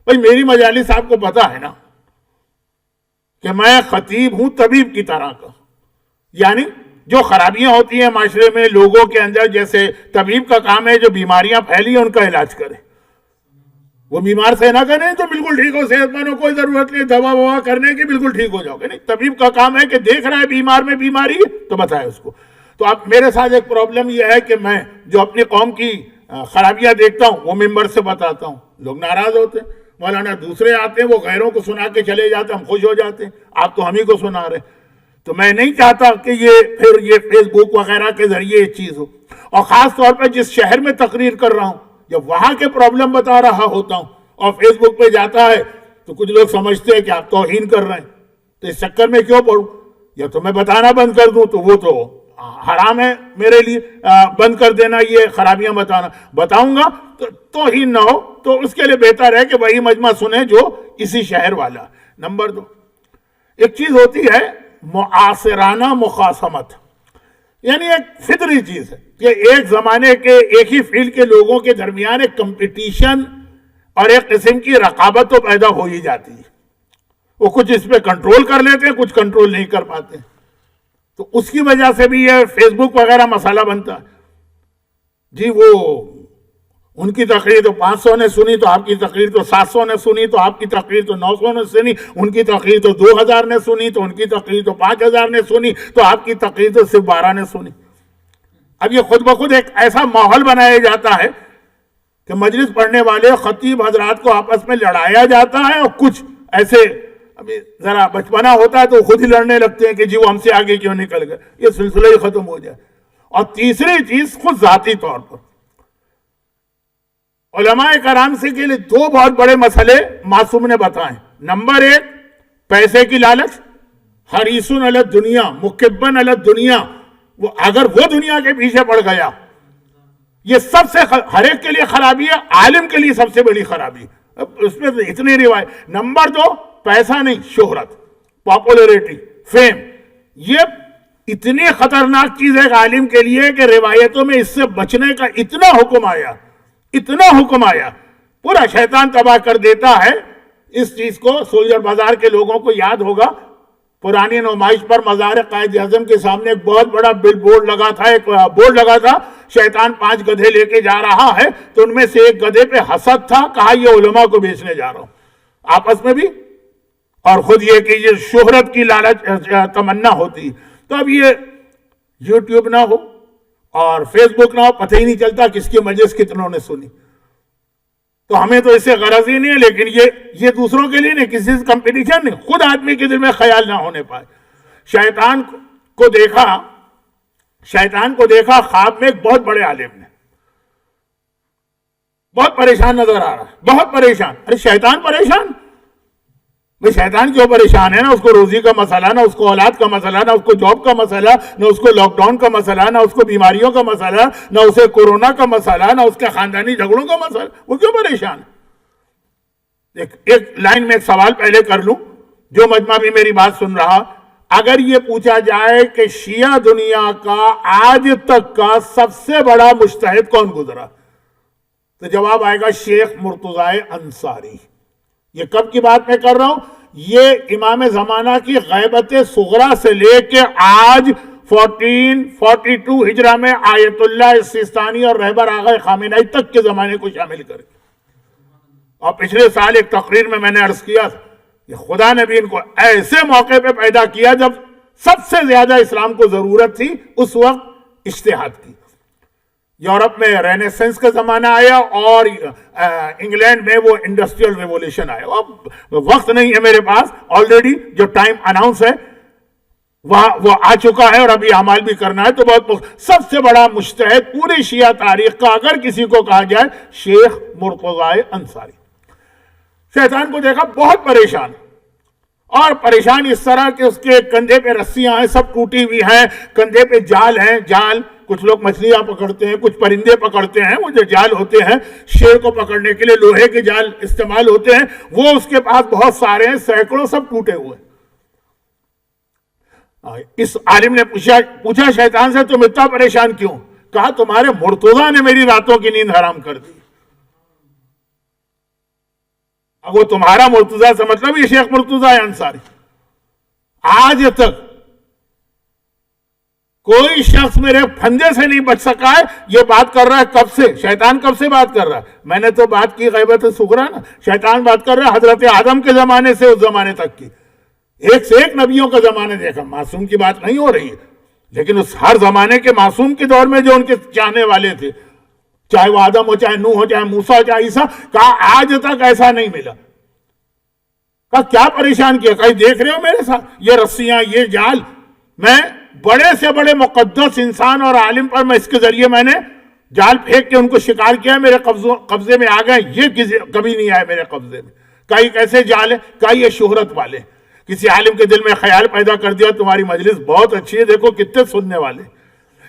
بھئی میری مجالس آپ کو پتا ہے نا کہ میں خطیب ہوں طبیب کی طرح کا، یعنی جو خرابیاں ہوتی ہیں معاشرے میں لوگوں کے اندر، جیسے طبیب کا کام ہے جو بیماریاں پھیلی ہیں ان کا علاج کرے، وہ بیمار سے نہ کریں تو بالکل ٹھیک ہو، صحت مند ہو، کوئی ضرورت نہیں دوا ووا کرنے کی، بالکل ٹھیک ہو جاؤ گے۔ نہیں، طبیب کا کام ہے کہ دیکھ رہا ہے بیمار میں بیماری تو بتائے اس کو۔ تو اب میرے ساتھ ایک پرابلم یہ ہے کہ میں جو اپنی قوم کی خرابیاں دیکھتا ہوں وہ ممبر سے بتاتا ہوں، لوگ ناراض ہوتے ہیں، مولانا دوسرے آتے ہیں وہ غیروں کو سنا کے چلے جاتے ہیں، ہم خوش ہو جاتے ہیں، آپ تو ہم ہی کو سنا رہے۔ تو میں نہیں چاہتا کہ یہ فیس بک وغیرہ کے ذریعے یہ چیز ہو، اور خاص طور پہ جس شہر میں تقریر کر رہا ہوں جب وہاں کے پرابلم بتا رہا ہوتا ہوں اور فیس بک پہ جاتا ہے تو کچھ لوگ سمجھتے ہیں کہ آپ توہین کر رہے ہیں، تو اس چکر میں کیوں پڑھوں؟ یا تو میں بتانا بند کر دوں تو وہ تو حرام ہے میرے لیے، بند کر دینا یہ خرابیاں بتانا۔ بتاؤں گا تو توہین نہ ہو، تو اس کے لیے بہتر ہے کہ وہی مجمع سنیں جو اسی شہر والا۔ نمبر 2، ایک چیز ہوتی ہے معاصرانہ مخاصمت، یعنی ایک فطری چیز ہے کہ ایک زمانے کے ایک ہی فیلڈ کے لوگوں کے درمیان ایک کمپٹیشن اور ایک قسم کی رقابت تو پیدا ہو ہی جاتی ہے، وہ کچھ اس پہ کنٹرول کر لیتے ہیں، کچھ کنٹرول نہیں کر پاتے، تو اس کی وجہ سے بھی یہ فیس بک وغیرہ مسئلہ بنتا ہے۔ جی وہ ان کی تقریر تو 500 نے سنی تو آپ کی تقریر تو 700 نے سنی، تو آپ کی تقریر تو 900 نے سنی، ان کی تقریر تو 2000 نے سنی، تو ان کی تقریر تو 5000 نے سنی، تو آپ کی تقریر تو صرف 12 نے سنی۔ اب یہ خود بخود ایک ایسا ماحول بنایا جاتا ہے کہ مجلس پڑھنے والے خطیب حضرات کو آپس میں لڑایا جاتا ہے، اور کچھ ایسے ابھی ذرا بچپنا ہوتا ہے تو خود ہی لڑنے لگتے ہیں کہ جی وہ ہم سے آگے کیوں نکل گئے، یہ سلسلہ ہی ختم ہو جائے۔ اور تیسری چیز خود ذاتی طور پر علماء کرام سے کے لیے 2 بہت بڑے مسئلے معصوم نے بتائے۔ نمبر 1، پیسے کی لالچ، حریصن علی الدنیا مکبن علی الدنیا، وہ اگر وہ دنیا کے پیچھے پڑ گیا، یہ سب سے ہر ایک کے لیے خرابی ہے، عالم کے لیے سب سے بڑی خرابی، اس میں اتنی روایت۔ نمبر 2، پیسہ نہیں، شہرت، پاپولیرٹی، فیم، یہ اتنی خطرناک چیز ہے عالم کے لیے کہ روایتوں میں اس سے بچنے کا اتنا حکم آیا، پورا شیطان تباہ کر دیتا ہے اس چیز کو۔ سولجر بازار کے لوگوں کو یاد ہوگا، پرانی نمائش پر مزار قائد اعظم کے سامنے ایک بہت بڑا بل بورڈ لگا تھا، ایک بورڈ لگا تھا، شیطان 5 گدھے لے کے جا رہا ہے، تو ان میں سے ایک گدھے پہ حسد تھا، کہا یہ علماء کو بیچنے جا رہا ہوں، آپس میں بھی، اور خود یہ کہ یہ شہرت کی لالچ تمنا ہوتی۔ تو اب یہ یوٹیوب نہ ہو اور فیس بک نہ ہو، پتہ ہی نہیں چلتا کس کی مجلس کتنوں نے سنی، تو ہمیں تو اس سے غرض ہی نہیں ہے، لیکن یہ دوسروں کے لیے نہیں، کسی سے کمپٹیشن نہیں، خود آدمی کے دل میں خیال نہ ہونے پائے۔ شیطان کو دیکھا خواب میں ایک بہت بڑے عالم نے، بہت پریشان نظر آ رہا ہے، بہت پریشان۔ ارے شیطان پریشان؟ بھئی شیطان کیوں پریشان ہے؟ نہ اس کو روزی کا مسئلہ، نہ اس کو اولاد کا مسئلہ، نہ اس کو جاب کا مسئلہ، نہ اس کو لاک ڈاؤن کا مسئلہ، نہ اس کو بیماریوں کا مسئلہ، نہ اسے کورونا کا مسئلہ، نہ اس کے خاندانی جھگڑوں کا مسئلہ، وہ کیوں پریشان ہے؟ ایک لائن میں ایک سوال پہلے کر لوں، جو مجمع بھی میری بات سن رہا، اگر یہ پوچھا جائے کہ شیعہ دنیا کا آج تک کا سب سے بڑا مجتہد کون گزرا، تو جواب آئے گا شیخ مرتضی انصاری۔ یہ کب کی بات میں کر رہا ہوں؟ یہ امام زمانہ کی غیبت صغرا سے لے کے آج 1442 ہجرہ میں آیت اللہ سیستانی اور رہبر آغا خامنہئی تک کے زمانے کو شامل کرے. اور پچھلے سال ایک تقریر میں نے عرض کیا تھا کہ خدا نے بھی ان کو ایسے موقع پہ پیدا کیا جب سب سے زیادہ اسلام کو ضرورت تھی اس وقت اجتہاد کی. یورپ میں رینیسنس کا زمانہ آیا اور انگلینڈ میں وہ انڈسٹریل ریولیوشن آیا. اب وقت نہیں ہے میرے پاس, آلریڈی جو ٹائم اناؤنس ہے وہ آ چکا ہے اور ابھی اعمال بھی کرنا ہے. تو بہت سب سے بڑا مجتہد پوری شیعہ تاریخ کا اگر کسی کو کہا جائے شیخ مرتضی انصاری. شیطان کو دیکھا بہت پریشان, اور پریشان اس طرح کہ اس کے کندھے پہ رسیاں ہیں, سب ٹوٹی ہوئی ہیں, کندھے پہ جال ہیں. جال کچھ لوگ مچھلیاں پکڑتے ہیں, کچھ پرندے پکڑتے ہیں, وہ جو جال ہوتے ہیں شیر کو پکڑنے کے لیے لوہے کے جال استعمال ہوتے ہیں, وہ اس کے پاس بہت سارے ہیں, سینکڑوں, سب ٹوٹے ہوئے. اس عالم نے پوچھا شیطان سے تم اتنا پریشان کیوں؟ کہا تمہارے مرتضیٰ نے میری راتوں کی نیند حرام کر دی. اب وہ تمہارا مرتضیٰ سے مطلب یہ شیخ مرتضیٰ انصاری. آج تک کوئی شخص میرے پھندے سے نہیں بچ سکا ہے. یہ بات کر رہا ہے کب سے؟ شیطان کب سے بات کر رہا ہے؟ میں نے تو بات کی غیبت صغریٰ نا. شیطان بات کر رہا ہے حضرت آدم کے زمانے سے اس زمانے تک کی, ایک سے ایک نبیوں کا زمانے دیکھا. معصوم کی بات نہیں ہو رہی ہے, لیکن اس ہر زمانے کے معصوم کے دور میں جو ان کے چاہنے والے تھے, چاہے وہ آدم ہو, چاہے نوح ہو, چاہے موسیٰ ہو, چاہے عیسیٰ, کہا آج تک ایسا نہیں ملا. کہا کیا پریشان کیا؟ کہیں دیکھ رہے ہو میرے ساتھ یہ رسیاں, یہ جال, میں بڑے سے بڑے مقدس انسان اور عالم پر میں اس کے ذریعے میں نے جال پھینک کے ان کو شکار کیا, میرے قبضے میں آ گئے, یہ کبھی نہیں آئے میرے قبضے میں. کہیں کیسے جال ہے؟ کہیں یہ شہرت والے. کسی عالم کے دل میں خیال پیدا کر دیا تمہاری مجلس بہت اچھی ہے, دیکھو کتنے سننے والے.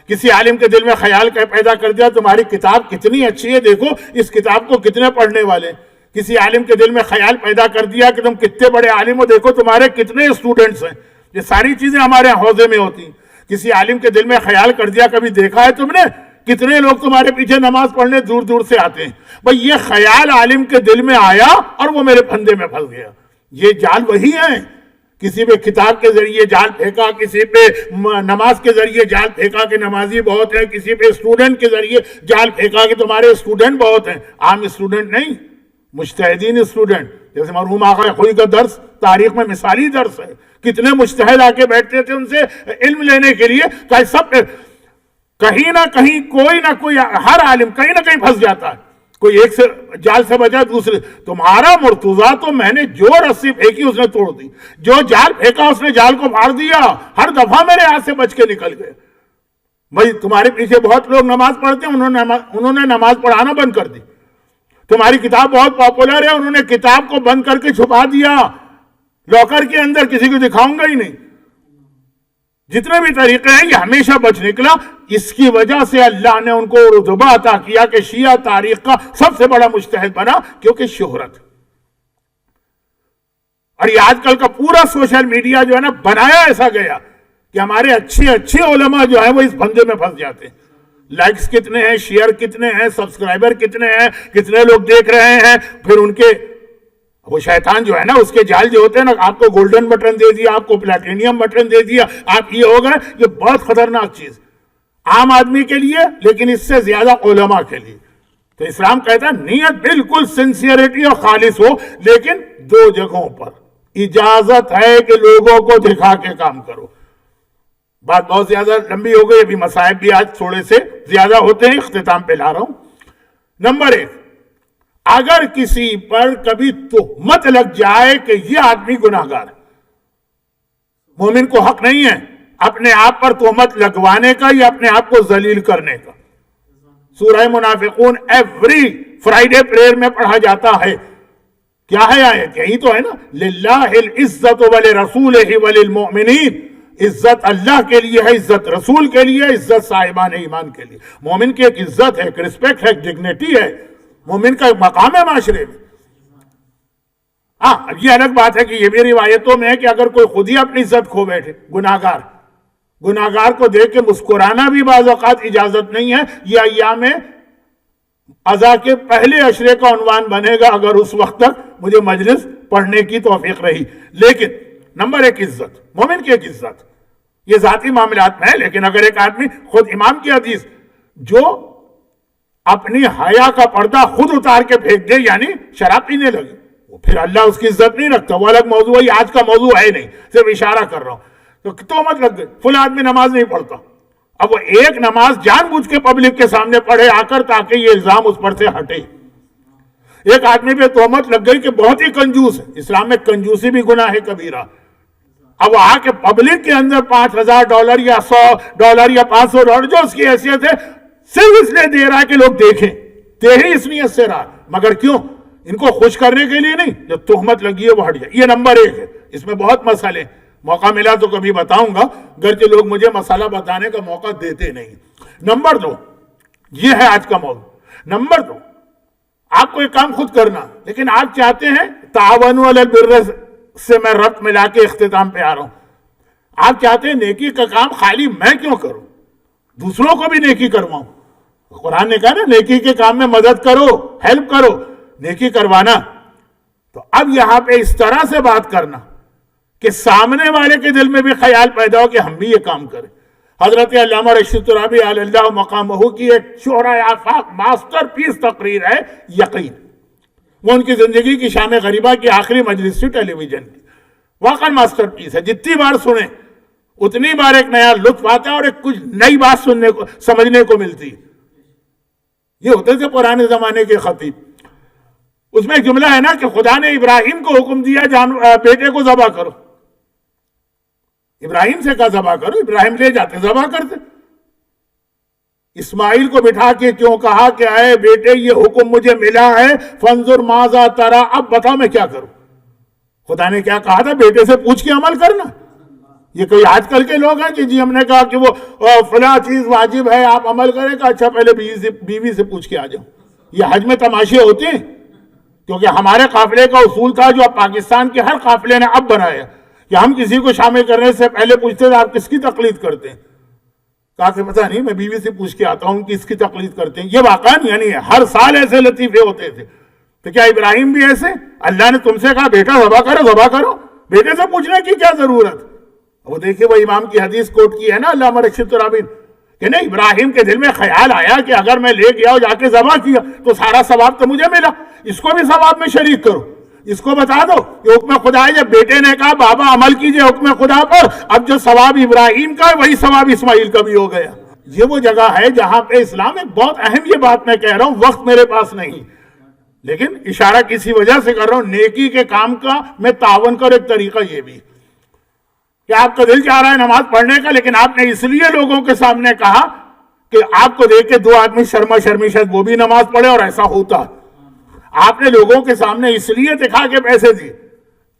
کسی عالم کے دل میں خیال پیدا کر دیا تمہاری کتاب کتنی اچھی ہے, دیکھو اس کتاب کو کتنے پڑھنے والے. کسی عالم کے دل میں خیال پیدا کر دیا کہ تم کتنے بڑے عالم ہو, دیکھو تمہارے کتنے اسٹوڈنٹس ہیں. یہ ساری چیزیں ہمارے حوزے میں ہوتی ہیں. کسی عالم کے دل میں خیال کر دیا, کبھی دیکھا ہے تم نے کتنے لوگ تمہارے پیچھے نماز پڑھنے دور دور سے آتے ہیں؟ بھئی یہ خیال عالم کے دل میں آیا اور وہ میرے پھندے میں پھنس گیا. یہ جال وہی ہیں. کسی پہ کتاب کے ذریعے جال پھینکا, کسی پہ نماز کے ذریعے جال پھینکا کہ نمازی بہت ہیں, کسی پہ اسٹوڈنٹ کے ذریعے جال پھینکا کہ تمہارے اسٹوڈنٹ بہت ہیں. عام اسٹوڈنٹ نہیں, مجتہدین اسٹوڈنٹ. جیسے مرحوم آقا خوئی کا درس تاریخ میں مثالی درس ہے. کتنے مجتہد آ کے بیٹھتے تھے ان سے علم لینے کے لیے. کہ سب کہیں نہ کہیں کوئی نہ کوئی, ہر عالم کہیں نہ کہیں پھنس جاتا ہے. کوئی ایک سے جال سے بچا دوسرے. تمہارا مرتضیٰ تو میں نے جو رسی پھینکی اس نے توڑ دی, جو جال پھینکا اس نے جال کو پھاڑ دیا, ہر دفعہ میرے ہاتھ سے بچ کے نکل گئے. بھائی تمہارے پیچھے بہت لوگ نماز پڑھتے ہیں, انہوں نے نماز پڑھانا بند کر دی. تمہاری کتاب بہت پاپولر ہے, انہوں نے کتاب کو بند کر کے چھپا دیا لاکر کے اندر, کسی کو دکھاؤں گا ہی نہیں. جتنے بھی طریقے ہیں یہ ہمیشہ بچ نکلا. اس کی وجہ سے اللہ نے ان کو رتبہ عطا کیا کہ شیعہ تاریخ کا سب سے بڑا مجتہد بنا, کیونکہ شہرت. اور یہ آج کل کا پورا سوشل میڈیا جو ہے نا بنایا ایسا گیا کہ ہمارے اچھے علماء جو ہیں وہ اس بندے میں پھنس جاتے ہیں. لائکس کتنے ہیں, شیئر کتنے ہیں, سبسکرائبر کتنے ہیں, کتنے لوگ دیکھ رہے ہیں. پھر ان کے وہ شیطان جو ہے نا اس کے جال جو ہوتے ہیں نا, آپ کو گولڈن بٹن دے دیا, آپ کو پلیٹینیم بٹن دے دیا, آپ یہ ہو گئے. یہ بہت خطرناک چیز عام آدمی کے لیے, لیکن اس سے زیادہ علماء کے لیے. تو اسلام کہتا ہے نیت بالکل سنسیئرٹی اور خالص ہو, لیکن دو جگہوں پر اجازت ہے کہ لوگوں کو دکھا کے کام کرو. بات بہت زیادہ لمبی ہو گئی, ابھی مصائب بھی آج تھوڑے سے زیادہ ہوتے ہیں, اختتام پہ لا رہا ہوں. نمبر 1, اگر کسی پر کبھی تہمت لگ جائے کہ یہ آدمی گناہگار ہے, مومن کو حق نہیں ہے اپنے آپ پر تہمت لگوانے کا یا اپنے آپ کو ذلیل کرنے کا. سورہ منافقون ایوری فرائیڈے پریئر میں پڑھا جاتا ہے. کیا ہے آیت؟ یہی تو ہے نا, للہ العزت ولرسولہ وللمؤمنین. عزت اللہ کے لیے ہے, عزت رسول کے لیے, عزت صاحبان ایمان کے لیے. مومن کی ایک عزت ہے, ایک رسپیکٹ ہے, ایک ڈگنیٹی ہے, مومن کا ایک مقام ہے معاشرے میں. ہاں یہ الگ بات ہے کہ یہ بھی روایتوں میں ہے کہ اگر کوئی خود ہی اپنی عزت کھو بیٹھے, گناہگار کو دیکھ کے مسکرانا بھی بعض اوقات اجازت نہیں ہے. یہ ایام عزا کے پہلے عشرے کا عنوان بنے گا اگر اس وقت تک مجھے مجلس پڑھنے کی توفیق رہی. لیکن نمبر 1 عزت, مومن کی ایک عزت. یہ ذاتی معاملات میں ہے، لیکن اگر ایک آدمی خود امام کی حدیث جو اپنی حیا کا پردہ خود اتار کے پھینک دے، یعنی شراب پینے لگے، پھر اللہ اس کی عزت نہیں رکھتا، وہ الگ موضوع ہے، یہ آج کا موضوع ہے نہیں، صرف اشارہ کر رہا ہوں۔ تو تہمت لگ گئی، فلاں آدمی نماز نہیں پڑھتا، اب وہ ایک نماز جان بوجھ کے پبلک کے سامنے پڑھے آ کر تاکہ یہ الزام اس پر سے ہٹے۔ ایک آدمی پہ تہمت لگ گئی کہ بہت ہی کنجوس ہے، اسلام میں کنجوسی بھی گناہ ہے کبیرہ، اب وہ آ کے پبلک کے اندر $5,000 یا $100 یا $500 جو اس کی حیثیت ہے صرف اس لیے دے رہا ہے کہ لوگ دیکھیں، دے ہی اس نیت سے رہا، مگر کیوں؟ ان کو خوش کرنے کے لیے نہیں، جو تہمت لگی ہے وہ ہٹ جائے۔ یہ نمبر 1 ہے، اس میں بہت مسئلے، موقع ملا تو کبھی بتاؤں گا، گرچہ لوگ مجھے مسئلہ بتانے کا موقع دیتے نہیں۔ نمبر 2، یہ ہے آج کا موضوع۔ نمبر 2، آپ کو ایک کام خود کرنا، لیکن آپ چاہتے ہیں تعاونوا علی البر سے میں ربط ملا کے اختتام پہ آ رہا ہوں، آپ چاہتے ہیں نیکی کا کام خالی میں کیوں کروں، دوسروں کو بھی نیکی کرواؤں۔ قرآن نے کہا نا نیکی کے کام میں مدد کرو، ہیلپ کرو، نیکی کروانا۔ تو اب یہاں پہ اس طرح سے بات کرنا کہ سامنے والے کے دل میں بھی خیال پیدا ہو کہ ہم بھی یہ کام کریں۔ حضرت علامہ رشید ترابی علی اللہ مقامہ کی ایک شہرۂ آفاق ماسٹر پیس تقریر ہے یقین، وہ ان کی زندگی کی شام غریبہ کی آخری مجلس تھی ٹیلی ویژن کی، واقعا ماسٹر پیس ہے، جتنی بار سنیں اتنی بار ایک نیا لطف آتا ہے اور ایک کچھ نئی بات سننے کو سمجھنے کو ملتی۔ یہ ہوتے تھے پرانے زمانے کے خطیب، اس میں ایک جملہ ہے نا کہ خدا نے ابراہیم کو حکم دیا بیٹے کو ذبح کرو، ابراہیم سے کہا ذبح کرو، ابراہیم لے جاتے ذبح کرتے۔ اسماعیل کو بٹھا کے کیوں کہا کہ اے بیٹے یہ حکم مجھے ملا ہے، فانظر ماذا ترى، اب بتا میں کیا کروں۔ خدا نے کیا کہا تھا؟ بیٹے سے پوچھ کے عمل کرنا۔ یہ کوئی آج کل کے لوگ ہیں کہ جی ہم نے کہا کہ وہ فلاں چیز واجب ہے آپ عمل کریں کہ اچھا پہلے بیوی سے پوچھ کے آ جاؤ۔ یہ حج میں تماشے ہوتے ہیں، کیونکہ ہمارے قافلے کا اصول تھا جو اب پاکستان کے ہر قافلے نے اب بنایا کہ ہم کسی کو شامل کرنے سے پہلے پوچھتے تھے آپ کس کی تقلید کرتے ہیں، کہا کہ پتہ نہیں میں بیوی سے پوچھ کے آتا ہوں کس کی تقلید کرتے ہیں۔ یہ واقعا یعنی ہر سال ایسے لطیفے ہوتے تھے۔ تو کیا ابراہیم بھی ایسے؟ اللہ نے تم سے کہا بیٹا ذبح کرو، ذبح کرو، بیٹے سے پوچھنے کی کیا ضرورت؟ وہ دیکھیں وہ امام کی حدیث کوٹ کی ہے نا علامہ رشید ترابی کہ نہیں، ابراہیم کے دل میں خیال آیا کہ اگر میں لے گیا اور جا کے ذبح کیا تو سارا ثواب تو مجھے ملا، اس کو بھی ثواب میں شریک کرو، اس کو بتا دو کہ حکم خدا ہے۔ جب بیٹے نے کہا بابا عمل کیجئے حکم خدا پر، اب جو ثواب ابراہیم کا ہے وہی ثواب اسماعیل کا بھی ہو گیا۔ یہ وہ جگہ ہے جہاں پہ اسلام ایک بہت اہم یہ بات میں کہہ رہا ہوں، وقت میرے پاس نہیں لیکن اشارہ کسی وجہ سے کر رہا ہوں، نیکی کے کام کا میں تعاون کر ایک طریقہ یہ بھی کہ آپ کا دل چاہ رہا ہے نماز پڑھنے کا، لیکن آپ نے اس لیے لوگوں کے سامنے کہا کہ آپ کو دیکھ کے 2 آدمی شرما شرمی شاید وہ بھی نماز پڑھے، اور ایسا ہوتا آپ نے لوگوں کے سامنے اس لیے دکھا کے پیسے دیے،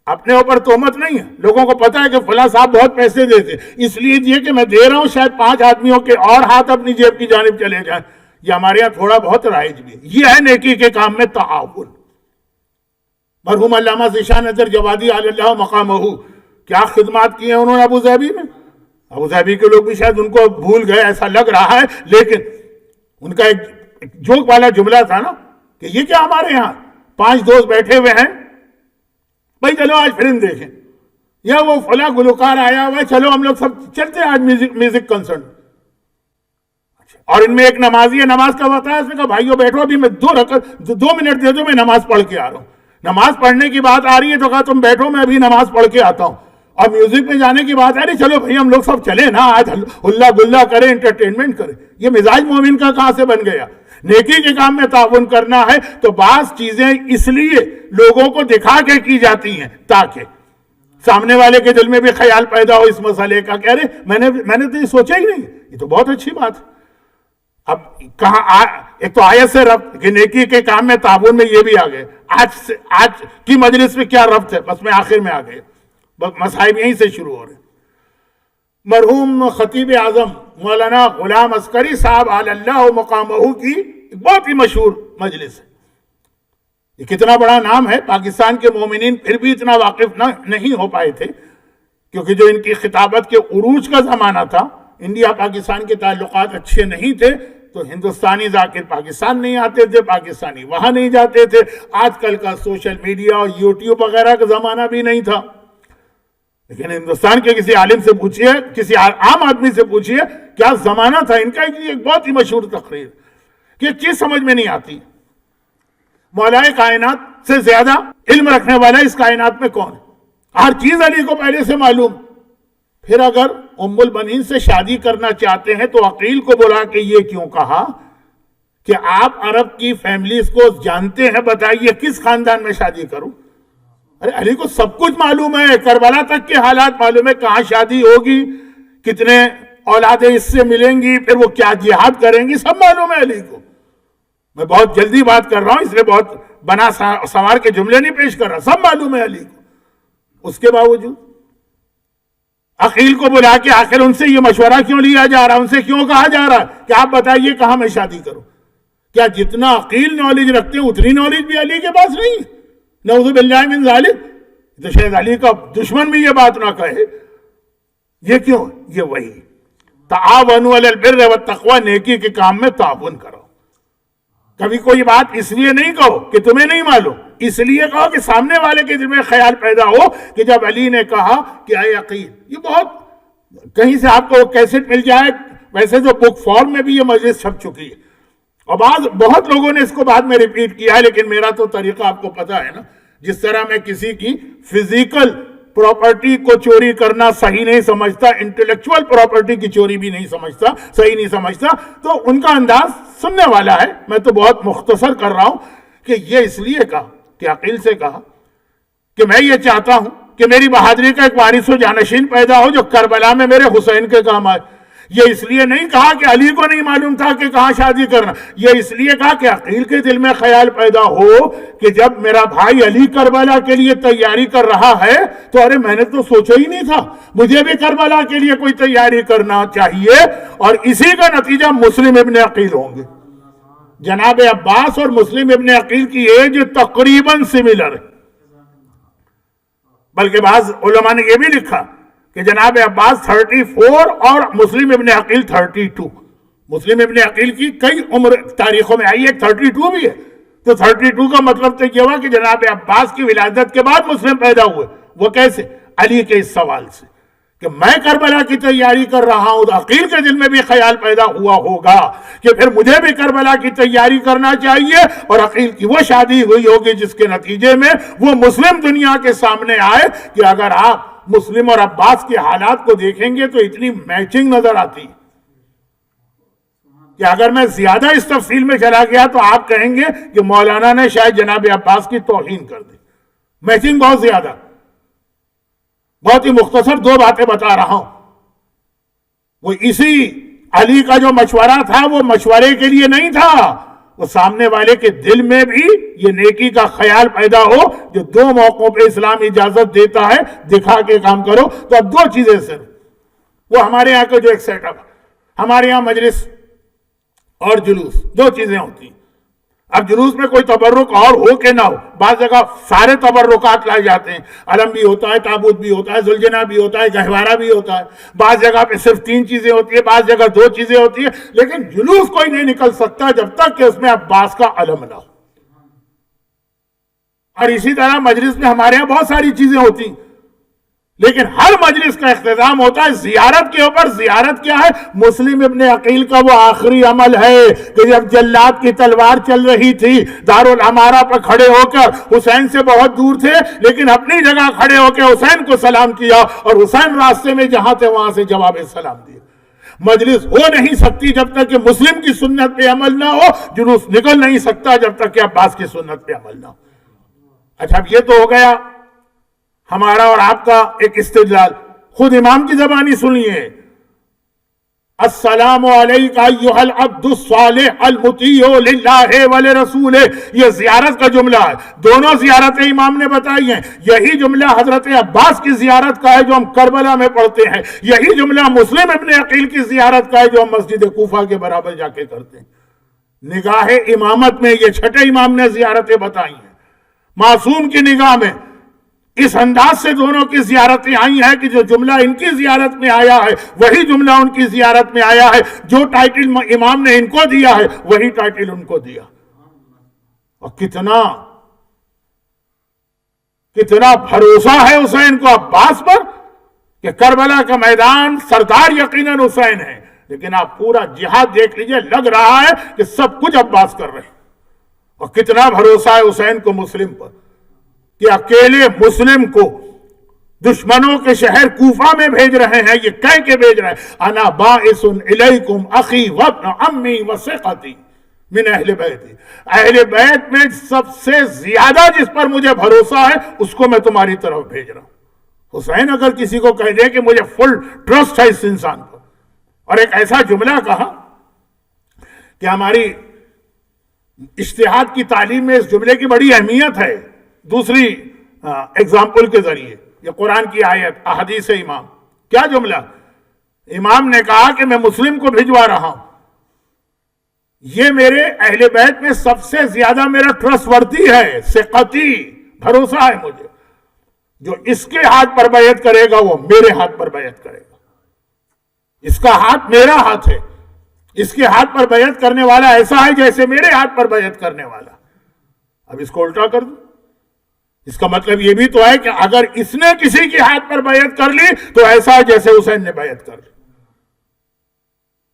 اپنے اوپر تہمت نہیں ہے، لوگوں کو پتا ہے کہ فلاں صاحب بہت پیسے دیتے، اس لیے دیے کہ میں دے رہا ہوں شاید 5 آدمیوں کے اور ہاتھ اپنی جیب کی جانب چلے جائیں۔ یہ ہمارے یہاں تھوڑا بہت رائج بھی ہے۔ یہ ہے نیکی کے کام میں تعاون۔ مرحوم علامہ ذیشان نظر جوادی علی اللہ مقامہ کیا خدمات کی ہیں انہوں نے ابو ظہبی میں، ابو ظہبی کے لوگ بھی شاید ان کو بھول گئے ایسا لگ رہا ہے، لیکن ان کا ایک جوک والا جملہ تھا نا کہ یہ کیا ہمارے یہاں 5 دوست بیٹھے ہوئے ہیں، بھائی چلو آج فلم دیکھیں، یا وہ فلاں گلوکار آیا ہوا ہے چلو ہم لوگ سب چلتے ہیں آج میوزک کنسرٹ، اور ان میں ایک نمازی ہے، نماز کا وقت ہے، اس نے کہا بھائیو بیٹھو ابھی میں 2 منٹ دے دو میں نماز پڑھ کے آ رہا ہوں۔ نماز پڑھنے کی بات آ رہی ہے تو کہا تم بیٹھو میں ابھی نماز پڑھ کے آتا ہوں، اور میوزک میں جانے کی بات آ رہی چلو بھائی ہم لوگ سب چلیں نا آج ہلا گلا کریں، انٹرٹینمنٹ کریں۔ یہ مزاج مومن کا کہاں سے بن گیا؟ نیکی کے کام میں تعاون کرنا ہے تو بعض چیزیں اس لیے لوگوں کو دکھا کے کی جاتی ہیں تاکہ سامنے والے کے دل میں بھی خیال پیدا ہو اس مسئلے کا کہ ارے میں نے تو یہ سوچا ہی نہیں، یہ تو بہت اچھی بات ہے۔ اب کہاں ایک تو آیت سے ربط کہ نیکی کے کام میں تعاون میں یہ بھی آ گئے، آج کی مجلس میں کیا ربط ہے، بس میں آخر میں آ گئے، مصائب یہیں سے شروع ہو رہے ہیں۔ مرحوم خطیب اعظم مولانا غلام عسکری صاحب علی اللہ مقامہ کی ایک بہت ہی مشہور مجلس ہے، یہ کتنا بڑا نام ہے، پاکستان کے مومنین پھر بھی اتنا واقف نہیں ہو پائے تھے کیونکہ جو ان کی خطابت کے عروج کا زمانہ تھا، انڈیا پاکستان کے تعلقات اچھے نہیں تھے تو ہندوستانی ذاکر پاکستان نہیں آتے تھے، پاکستانی وہاں نہیں جاتے تھے، آج کل کا سوشل میڈیا اور یوٹیوب وغیرہ کا زمانہ بھی نہیں تھا، لیکن ہندوستان کے کسی عالم سے پوچھئے، کسی عام آدمی سے پوچھئے کیا زمانہ تھا ان کا، ایک بہت ہی مشہور تقریر کہ ایک چیز سمجھ میں نہیں آتی، مولائے کائنات سے زیادہ علم رکھنے والا اس کائنات میں کون ہے؟ ہر چیز علی کو پہلے سے معلوم. پھر اگر ام البنین سے شادی کرنا چاہتے ہیں تو عقیل کو بلا کے یہ کیوں کہا کہ آپ عرب کی فیملیز کو جانتے ہیں، بتائیے کس خاندان میں شادی کروں؟ ارے علی کو سب کچھ معلوم ہے، کربلا تک کے حالات معلوم ہے، کہاں شادی ہوگی، کتنے اولادیں اس سے ملیں گی، پھر وہ کیا جہاد کریں گی، سب معلوم ہے علی کو. میں بہت جلدی بات کر رہا ہوں، اس لیے بہت بنا سوار کے جملے نہیں پیش کر رہا، سب معلوم ہے علی کو. اس کے باوجود عقیل کو بلا کے آخر ان سے یہ مشورہ کیوں لیا جا رہا، ان سے کیوں کہا جا رہا کہ آپ بتائیے کہاں میں شادی کروں؟ کیا جتنا عقیل نالج رکھتے ہیں اتنی نالج بھی علی کے پاس نہیں؟ نعوذ باللہ من ذالک. تو شاید علی کا دشمن بھی یہ بات نہ کہے. یہ کیوں؟ یہ وہی تعاونوا علی البر والتقوی، نیکی کے کام میں تعاون کرو. کبھی کوئی بات اس لیے نہیں کہو کہ تمہیں نہیں معلوم، اس لیے کہو کہ سامنے والے کے دل میں خیال پیدا ہو کہ جب علی نے کہا کہ اے عقیل، یہ بہت کہیں سے آپ کو کیسٹ مل جائے، ویسے تو بک فارم میں بھی یہ مجلس چھپ چکی ہے اور بہت لوگوں نے اس کو بعد میں ریپیٹ کیا ہے، لیکن میرا تو طریقہ آپ کو پتا ہے نا. جس طرح میں کسی کی فزیکل پراپرٹی کو چوری کرنا صحیح نہیں سمجھتا، انٹلیکچوئل پراپرٹی کی چوری بھی نہیں سمجھتا، صحیح نہیں سمجھتا، تو ان کا انداز سننے والا ہے. میں تو بہت مختصر کر رہا ہوں کہ یہ اس لیے کہا کہ عقیل سے کہا کہ میں یہ چاہتا ہوں کہ میری بہادری کا ایک وارث و جانشین پیدا ہو جو کربلا میں میرے حسین کے کام آئے. یہ اس لیے نہیں کہا کہ علی کو نہیں معلوم تھا کہ کہاں شادی کرنا، یہ اس لیے کہا کہ عقیل کے دل میں خیال پیدا ہو کہ جب میرا بھائی علی کربلا کے لیے تیاری کر رہا ہے تو ارے میں نے تو سوچا ہی نہیں تھا، مجھے بھی کربلا کے لیے کوئی تیاری کرنا چاہیے. اور اسی کا نتیجہ مسلم ابن عقیل ہوں گے. جناب عباس اور مسلم ابن عقیل کی ایج تقریباً سملر ہے، بلکہ بعض علماء نے یہ بھی لکھا کہ جناب عباس 34 اور مسلم ابن عقیل 32. مسلم ابن عقیل کی کئی عمر تاریخوں میں آئی ہے، 32 بھی ہے. تو 32 کا مطلب تو یہ ہوا کہ جناب عباس کی ولادت کے بعد مسلم پیدا ہوئے. وہ کیسے؟ علی کے اس سوال سے کہ میں کربلا کی تیاری کر رہا ہوں، تو عقیل کے دل میں بھی خیال پیدا ہوا ہوگا کہ پھر مجھے بھی کربلا کی تیاری کرنا چاہیے. اور عقیل کی وہ شادی ہوئی ہوگی جس کے نتیجے میں وہ مسلم دنیا کے سامنے آئے کہ اگر آپ مسلم اور عباس کے حالات کو دیکھیں گے تو اتنی میچنگ نظر آتی کہ اگر میں زیادہ اس تفصیل میں چلا گیا تو آپ کہیں گے کہ مولانا نے شاید جناب عباس کی توہین کر دی. میچنگ بہت زیادہ. بہت ہی مختصر 2 باتیں بتا رہا ہوں. وہ اسی علی کا جو مشورہ تھا وہ مشورے کے لیے نہیں تھا، وہ سامنے والے کے دل میں بھی یہ نیکی کا خیال پیدا ہو جو 2 موقعوں پہ اسلام اجازت دیتا ہے دکھا کے کام کرو. تو اب 2 چیزیں صرف، وہ ہمارے یہاں کا جو ایک سیٹ اپ، ہمارے یہاں مجلس اور جلوس 2 چیزیں ہوتی ہیں. اب جلوس میں کوئی تبرک اور ہو کہ نہ ہو، بعض جگہ سارے تبرکات لائے جاتے ہیں، علم بھی ہوتا ہے، تابوت بھی ہوتا ہے، ذوالجناح بھی ہوتا ہے، گہوارہ بھی ہوتا ہے. بعض جگہ پہ صرف 3 چیزیں ہوتی ہیں، بعض جگہ 2 چیزیں ہوتی ہیں. لیکن جلوس کوئی نہیں نکل سکتا جب تک کہ اس میں عباس کا علم نہ ہو. اور اسی طرح مجلس میں ہمارے ہاں بہت ساری چیزیں ہوتی ہیں، لیکن ہر مجلس کا اختتام ہوتا ہے زیارت کے اوپر. زیارت کیا ہے؟ مسلم ابن عقیل کا وہ آخری عمل ہے کہ جب جلاد کی تلوار چل رہی تھی، دارالعمارہ پر کھڑے ہو کر حسین سے بہت دور تھے لیکن اپنی جگہ کھڑے ہو کے حسین کو سلام کیا، اور حسین راستے میں جہاں تھے وہاں سے جواب سلام دیا. مجلس ہو نہیں سکتی جب تک کہ مسلم کی سنت پہ عمل نہ ہو، جلوس نکل نہیں سکتا جب تک کہ عباس کی سنت پہ عمل نہ ہو. اچھا، اب یہ تو ہو گیا ہمارا اور آپ کا ایک استدلال. خود امام کی زبانی سنیے، السلام علیکہ ایھا العبد الصالح المطیع للہ ولرسولہ. یہ زیارت کا جملہ ہے. دونوں زیارتیں امام نے بتائی ہیں. یہی جملہ حضرت عباس کی زیارت کا ہے جو ہم کربلا میں پڑھتے ہیں. یہی جملہ مسلم ابن عقیل کی زیارت کا ہے جو ہم مسجد کوفہ کے برابر جا کے کرتے ہیں. نگاہ امامت میں یہ 6 امام نے زیارتیں بتائی ہیں. معصوم کی نگاہ میں اس انداز سے دونوں کی زیارتیں آئی ہیں کہ جو جملہ ان کی زیارت میں آیا ہے وہی جملہ ان کی زیارت میں آیا ہے. جو ٹائٹل امام نے ان کو دیا ہے وہی ٹائٹل ان کو دیا. اور کتنا بھروسہ ہے حسین کو عباس پر کہ کربلا کا میدان سردار یقیناً حسین ہے، لیکن آپ پورا جہاد دیکھ لیجئے، لگ رہا ہے کہ سب کچھ عباس کر رہے ہیں۔ اور کتنا بھروسہ ہے حسین کو مسلم پر کہ اکیلے مسلم کو دشمنوں کے شہر کوفہ میں بھیج رہے ہیں، یہ کہہ کے بھیج رہے ہیں انا باعث الیکم اخی وابن عمی وثقتی من اہل بیتی، اہل بیت میں سب سے زیادہ جس پر مجھے بھروسہ ہے اس کو میں تمہاری طرف بھیج رہا ہوں۔ حسین اگر کسی کو کہہ دے کہ مجھے فل ٹرسٹ ہے اس انسان پر، اور ایک ایسا جملہ کہا کہ ہماری اجتہاد کی تعلیم میں اس جملے کی بڑی اہمیت ہے۔ دوسری اگزامپل کے ذریعے یہ قرآن کی آیت، احادیث امام، کیا جملہ؟ امام نے کہا کہ میں مسلم کو بھجوا رہا ہوں، یہ میرے اہل بیت میں سب سے زیادہ میرا ٹرسٹ ورتی ہے، ثقتی، بھروسہ ہے مجھے، جو اس کے ہاتھ پر بیعت کرے گا وہ میرے ہاتھ پر بیعت کرے گا، اس کا ہاتھ میرا ہاتھ ہے، اس کے ہاتھ پر بیعت کرنے والا ایسا ہے جیسے میرے ہاتھ پر بیعت کرنے والا۔ اب اس کو الٹا کر دو، اس کا مطلب یہ بھی تو ہے کہ اگر اس نے کسی کے ہاتھ پر بیعت کر لی تو ایسا ہے جیسے حسین نے بیعت کر لی۔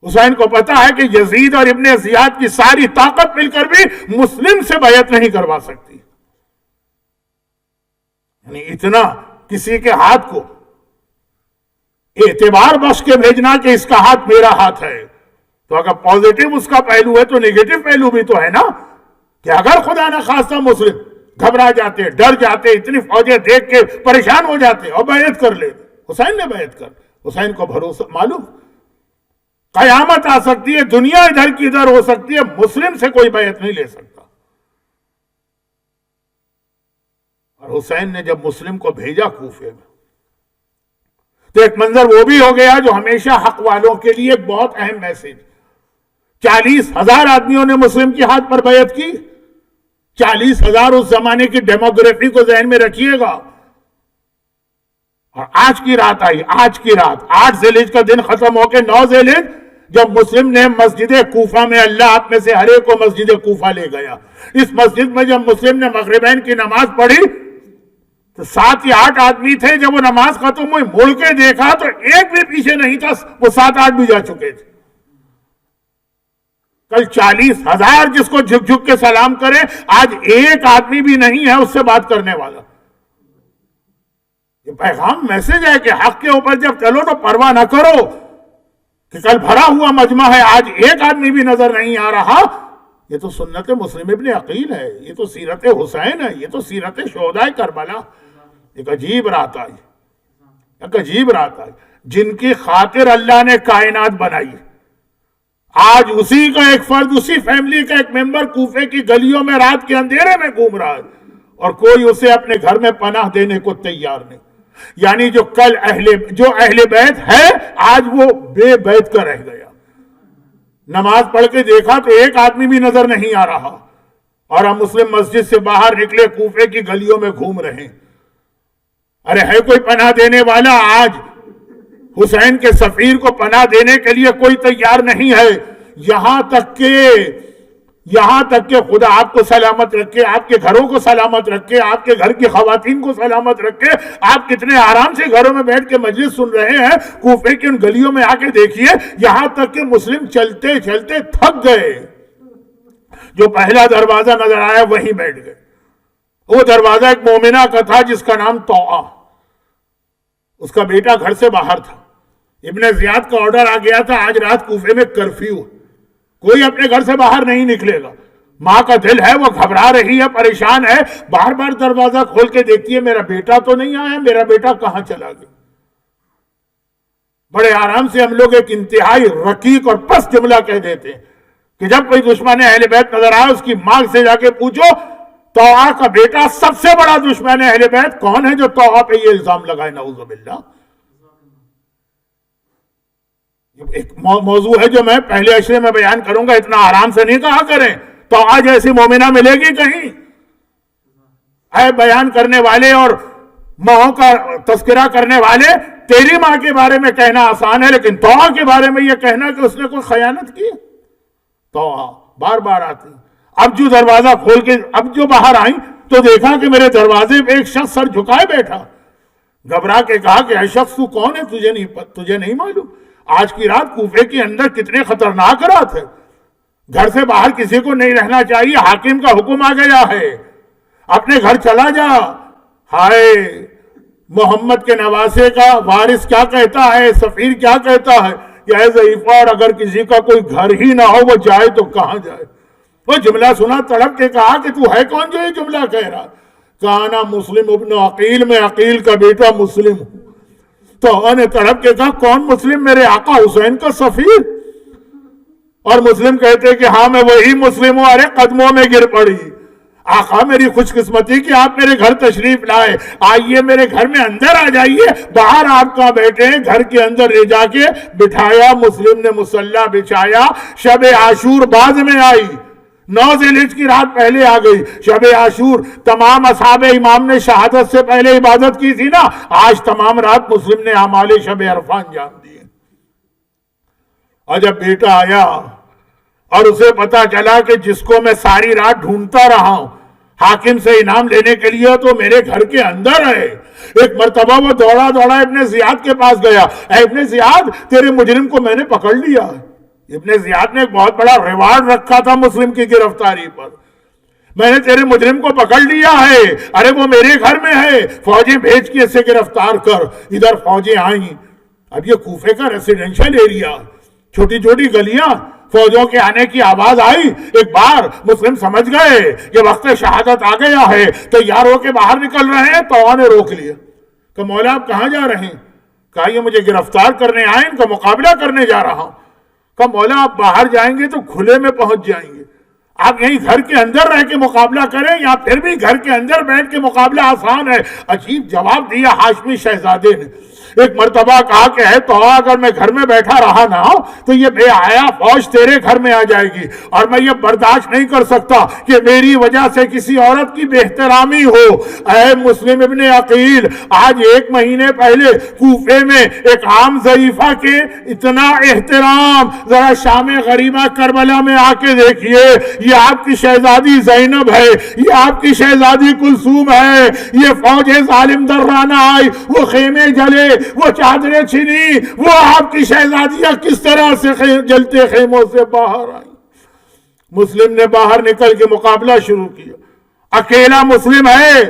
حسین کو پتا ہے کہ یزید اور ابن زیاد کی ساری طاقت مل کر بھی مسلم سے بیعت نہیں کروا سکتی، یعنی اتنا کسی کے ہاتھ کو اعتبار بخش کے بھیجنا کہ اس کا ہاتھ میرا ہاتھ ہے۔ تو اگر پازیٹو اس کا پہلو ہے تو نیگیٹو پہلو بھی تو ہے نا، کہ اگر خدا نہ خواستہ مسلم گھبرا جاتے، ڈر جاتے، اتنی فوجیں دیکھ کے پریشان ہو جاتے اور بیعت کر لیتے، حسین نے بیعت کر، حسین کو بھروسہ معلوم قیامت آ سکتی ہے، دنیا ادھر کی ادھر ہو سکتی ہے، مسلم سے کوئی بیعت نہیں لے سکتا۔ اور حسین نے جب مسلم کو بھیجا کوفے میں تو ایک منظر وہ بھی ہو گیا جو ہمیشہ حق والوں کے لیے ایک بہت اہم میسج۔ 40,000 آدمیوں نے مسلم کی ہاتھ پر بیعت کی، 40,000 اس زمانے کی ڈیموگرافی کو ذہن میں رکھیے گا۔ اور آج کی رات آئی، آج کی رات 8 ذی الحجہ کا دن ختم ہو کے 9 ذی الحجہ جب مسلم نے مسجد کوفہ میں، اللہ آپ میں سے ہر ایک کو مسجد کوفہ لے گیا، اس مسجد میں جب مسلم نے مغربین کی نماز پڑھی تو 7 یا 8 آدمی تھے، جب وہ نماز ختم ہوئی مڑ کے دیکھا تو ایک بھی پیچھے نہیں تھا، وہ 7-8 بھی جا چکے تھے۔ کل 40,000 جس کو جھک جھک کے سلام کرے، آج ایک آدمی بھی نہیں ہے اس سے بات کرنے والا۔ یہ پیغام میسج ہے کہ حق کے اوپر جب چلو تو پرواہ نہ کرو کہ کل بھرا ہوا مجمع ہے، آج ایک آدمی بھی نظر نہیں آ رہا۔ یہ تو سنت مسلم ابن عقیل ہے، یہ تو سیرت حسین ہے، یہ تو سیرت شہداء کربلا۔ ایک عجیب رات آئی، ایک عجیب رات آئی، جن کی خاطر اللہ نے کائنات بنائی، آج اسی کا ایک فرد، اسی فیملی کا ایک ممبر کوفے کی گلیوں میں رات کے اندھیرے میں گھوم رہا ہے اور کوئی اسے اپنے گھر میں پناہ دینے کو تیار نہیں۔ یعنی جو اہل بیت ہے آج وہ بے بیت کا رہ گیا۔ نماز پڑھ کے دیکھا تو ایک آدمی بھی نظر نہیں آ رہا، اور ہم مسلم مسجد سے باہر نکلے کوفے کی گلیوں میں گھوم رہے ہیں۔ ارے ہے کوئی پناہ دینے والا؟ آج حسین کے سفیر کو پناہ دینے کے لیے کوئی تیار نہیں ہے، یہاں تک کہ خدا آپ کو سلامت رکھے، آپ کے گھروں کو سلامت رکھے، آپ کے گھر کی خواتین کو سلامت رکھے۔ آپ کتنے آرام سے گھروں میں بیٹھ کے مجلس سن رہے ہیں، کوفے کی ان گلیوں میں آ کے دیکھیے، یہاں تک کہ مسلم چلتے چلتے تھک گئے، جو پہلا دروازہ نظر آیا وہیں بیٹھ گئے۔ وہ دروازہ ایک مومنہ کا تھا جس کا نام طوعہ، اس کا بیٹا گھر سے باہر تھا، ابن زیاد کا آرڈر آ گیا تھا آج رات کوفے میں کرفیو، کوئی اپنے گھر سے باہر نہیں نکلے گا۔ ماں کا دل ہے، وہ گھبرا رہی ہے، پریشان ہے، بار بار دروازہ کھول کے دیکھتی ہے میرا بیٹا تو نہیں آیا، میرا بیٹا کہاں چلا گیا۔ بڑے آرام سے ہم لوگ ایک انتہائی رقیق اور پست جملہ کہہ دیتے ہیں کہ جب کوئی دشمن اہل بیت نظر آئے اس کی ماں سے جا کے پوچھو طوعہ کا بیٹا سب سے بڑا دشمن اہل بیت کون ہے جو طوعہ پہ یہ الزام لگائے، نعوذ باللہ۔ ایک موضوع ہے جو میں پہلے عشرے میں بیان کروں گا، اتنا آرام سے نہیں کہا کریں، طوعہ جیسی مومنہ ملے گی کہیں؟ اے بیان کرنے والے اور ماں کا تذکرہ کرنے والے، تیری ماں کے بارے میں کہنا آسان ہے، لیکن طوعہ کے بارے میں یہ کہنا کہ اس نے کوئی خیانت کی؟ طوعہ بار بار آتی، اب جو دروازہ کھول کے اب جو باہر آئیں تو دیکھا کہ میرے دروازے پہ ایک شخص سر جھکائے بیٹھا، گھبرا کے کہا کہ اے شخص تو کون ہے، تجھے نہیں معلوم آج کی رات کوفے کے اندر کتنے خطرناک رات ہے، گھر سے باہر کسی کو نہیں رہنا چاہیے، حاکم کا حکم آ گیا ہے، اپنے گھر چلا جا۔ ہائے محمد کے نواسے کا وارث کیا کہتا ہے، سفیر کیا کہتا ہے کہ اے ضعیفہ، اور اگر کسی کا کوئی گھر ہی نہ ہو وہ جائے تو کہاں جائے؟ وہ جملہ سنا، تڑپ کے کہا کہ تو ہے کون جو یہ جملہ کہہ رہا؟ کہا نا مسلم ابن عقیل، میں عقیل کا بیٹا مسلم ہوں۔ تو نے تڑپ کے کہا کون مسلم؟ میرے آقا حسین کا سفیر۔ اور مسلم کہتے کہ ہاں میں وہی مسلم ہوں۔ ارے قدموں میں گر پڑی، آقا میری خوش قسمتی کہ آپ میرے گھر تشریف لائے، آئیے میرے گھر میں اندر آ جائیے، باہر آپ کہاں بیٹھے ہیں؟ گھر کے اندر لے جا کے بٹھایا، مسلم نے مصلی بچھایا۔ شب عاشور بعد میں آئی، 9 ذی الحجہ کی رات پہلے آ گئی۔ شب عاشور تمام اصحاب امام نے شہادت سے پہلے عبادت کی تھی نا، آج تمام رات مسلم نے اعمال شب عرفہ انجام دیے۔ اور جب بیٹا آیا اور اسے پتا چلا کہ جس کو میں ساری رات ڈھونڈتا رہا ہوں حاکم سے انعام لینے کے لیے تو میرے گھر کے اندر ہے، ایک مرتبہ وہ دوڑا ابن زیاد کے پاس گیا۔ اے ابن زیاد، تیرے مجرم کو میں نے پکڑ لیا ہے۔ ابن زیاد نے ایک بہت بڑا ریوارڈ رکھا تھا مسلم کی گرفتاری پر، میں نے تیرے مجرم کو پکڑ لیا ہے، ارے وہ میرے گھر میں ہے، فوجیں بھیج کے اسے گرفتار کر۔ ادھر فوجیں آئیں، اب یہ کوفے کا ریسیڈنشل ایریا، چھوٹی چھوٹی گلیاں، فوجوں کے آنے کی آواز آئی۔ ایک بار مسلم سمجھ گئے کہ وقت شہادت آ گیا ہے، تیار ہو کے باہر نکل رہے ہیں، تو نے روک لیا کہ مولا آپ کہاں جا رہے ہیں؟ کہا یہ مجھے گرفتار کرنے آئے، ان کا مقابلہ کرنے جا رہا ہوں۔ کہا مولا آپ باہر جائیں گے تو کھلے میں پہنچ جائیں گے، آپ یہیں گھر کے اندر رہ کے مقابلہ کریں یا پھر بھی گھر کے اندر بیٹھ کے مقابلہ آسان ہے؟ عجیب جواب دیا ہاشمی شہزادے نے۔ ایک مرتبہ کہا کہ ہے تو اگر میں گھر میں بیٹھا رہا نہ تو یہ بے حیا فوج تیرے گھر میں آ جائے گی، اور میں یہ برداشت نہیں کر سکتا کہ میری وجہ سے کسی عورت کی بے احترامی ہو۔ اے مسلم ابن عقیل، آج 1 مہینے پہلے کوفے میں ایک عام ضعیفہ کے اتنا احترام، ذرا شام غریبہ کربلا میں آ کے دیکھیے، یہ آپ کی شہزادی زینب ہے، یہ آپ کی شہزادی کلثوم ہے، یہ فوج ظالم درانہ آئی، وہ خیمے جلے، وہ چادریں چھنی، وہ آپ کی شہزادیاں کس طرح سے جلتے خیموں سے باہر آئی۔ مسلم نے باہر نکل کے مقابلہ شروع کیا، اکیلا مسلم ہے۔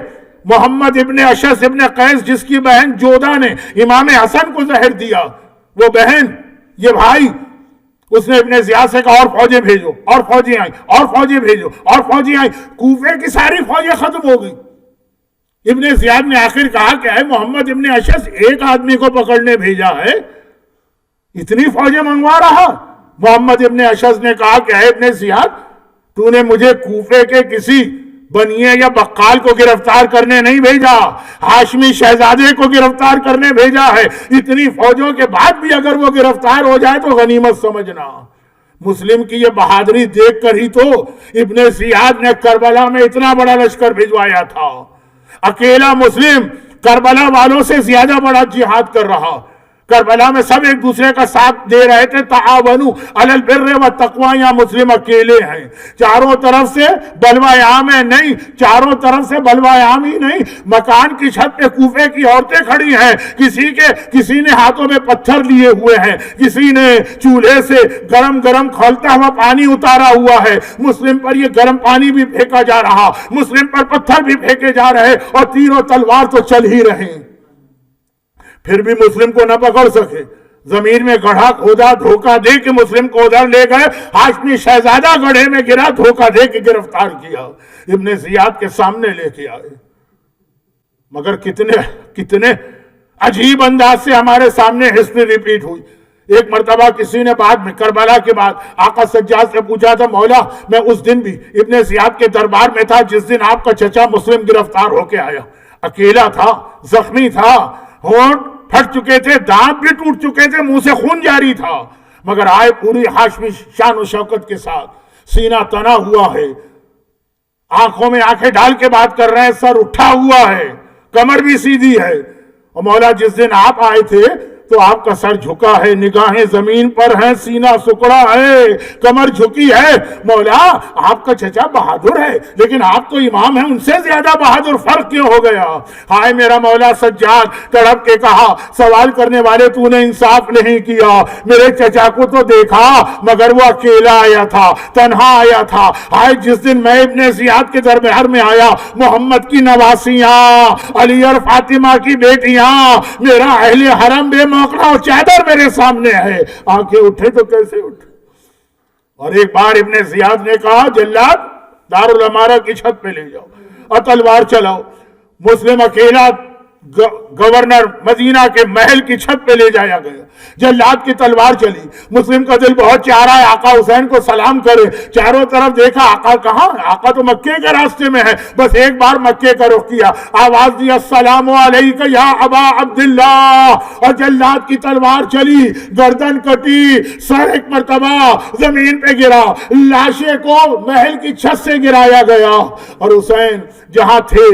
محمد ابن اشعث ابن قیس جس کی بہن جودہ نے امام حسن کو زہر دیا، وہ بہن، یہ بھائی، اس نے ابن زیاد سے کہا اور فوجیں بھیجو، اور فوجیں آئیں، اور فوجیں بھیجو، اور فوجیں آئیں، کوفے کی ساری فوجیں ختم ہو گئی۔ ابن زیاد نے آخر کہا کہ اے محمد ابن اشعث، ایک آدمی کو پکڑنے بھیجا ہے، اتنی فوجیں منگوا رہا؟ محمد ابن اشعث نے کہا کہ اے ابن زیاد، تو نے مجھے کوفے کے کسی بنیے یا بقال کو گرفتار کرنے نہیں بھیجا، ہاشمی شہزادے کو گرفتار کرنے بھیجا ہے۔ اتنی فوجوں کے بعد بھی اگر وہ گرفتار ہو جائے تو غنیمت سمجھنا۔ مسلم کی یہ بہادری دیکھ کر ہی تو ابن زیاد نے کربلا میں اتنا بڑا لشکر بھجوایا تھا۔ اکیلا مسلم کربلا والوں سے زیادہ بڑا جہاد کر رہا۔ کربلا میں سب ایک دوسرے کا ساتھ دے رہے تھے، تعاونوا علی البر والتقوی، یا مسلم اکیلے ہیں، چاروں طرف سے بلوہ عام ہے، نہیں، چاروں طرف سے بلوہ عام ہی نہیں، مکان کی چھت پہ کوفے کی عورتیں کھڑی ہیں، کسی نے ہاتھوں میں پتھر لیے ہوئے ہیں، کسی نے چولہے سے گرم کھولتا ہوا پانی اتارا ہوا ہے، مسلم پر یہ گرم پانی بھی پھینکا جا رہا، مسلم پر پتھر بھی پھینکے جا رہے، اور تیر و تلوار تو چل ہی رہے، پھر بھی مسلم کو نہ پکڑ سکے۔ زمین میں گڑھا کھودا، دھوکہ دے کے مسلم کو ادھر لے گئے، ہاشمی شہزادہ گڑھے میں گرا، دھوکہ دے کے گرفتار کیا، ابن زیاد کے سامنے لے کے آئے۔ مگر کتنے عجیب انداز سے ہمارے سامنے ہسٹری ریپیٹ ہوئی۔ ایک مرتبہ کسی نے بعد میں کربلا کے بعد آقا سجاد سے پوچھا تھا، مولا میں اس دن بھی ابن زیاد کے دربار میں تھا جس دن آپ کا چچا مسلم گرفتار ہو کے آیا، اکیلا تھا، زخمی تھا، ہونٹ پھٹ چکے تھے، دانت بھی ٹوٹ چکے تھے، منہ سے خون جاری تھا، مگر آئے پوری ہاشمی شان و شوکت کے ساتھ، سینہ تنا ہوا ہے، آنکھوں میں آنکھیں ڈال کے بات کر رہے ہیں، سر اٹھا ہوا ہے، کمر بھی سیدھی ہے۔ اور مولا جس دن آپ آئے تھے تو آپ کا سر جھکا ہے، نگاہیں زمین پر ہیں، سینہ سکڑا ہے، کمر جھکی ہے. مولا آپ کا چچا بہادر ہے لیکن آپ تو امام ہیں، ان سے زیادہ بہادر فرق کیوں ہو گیا؟ ہائے میرا مولا سجاد تڑپ کے کہا سوال کرنے والے تو نے انصاف نہیں کیا، میرے چچا کو تو دیکھا مگر وہ اکیلا آیا تھا، تنہا آیا تھا. ہائے جس دن میں ابن زیاد کے دربار میں آیا، محمد کی نواسیاں، علی اور فاطمہ کی بیٹیاں، میرا اہل حرم بے موقع اور چادر میرے سامنے ہے. آنکھیں اٹھے تو کیسے اٹھے؟ اور ایک بار ابن زیاد نے کہا جلاد دارالامارہ کی چھت پہ لے جاؤ اور تلوار چلاؤ. مسلم اکیلا گورنر مدینہ کے محل کی چھت پہ لے جایا گیا. جلاد کی تلوار چلی. مسلم کا دل بہت چاہ رہا ہے آقا حسین کو سلام کرے. چاروں طرف دیکھا آقا کہاں؟ آقا تو مکے کے راستے میں ہے. بس ایک بار مکے کا رخ کیا، آواز دی السلام علیکہ یا ابا عبداللہ، اور جلاد کی تلوار چلی، گردن کٹی، سر ایک مرتبہ زمین پہ گرا، لاشے کو محل کی چھت سے گرایا گیا. اور حسین جہاں تھے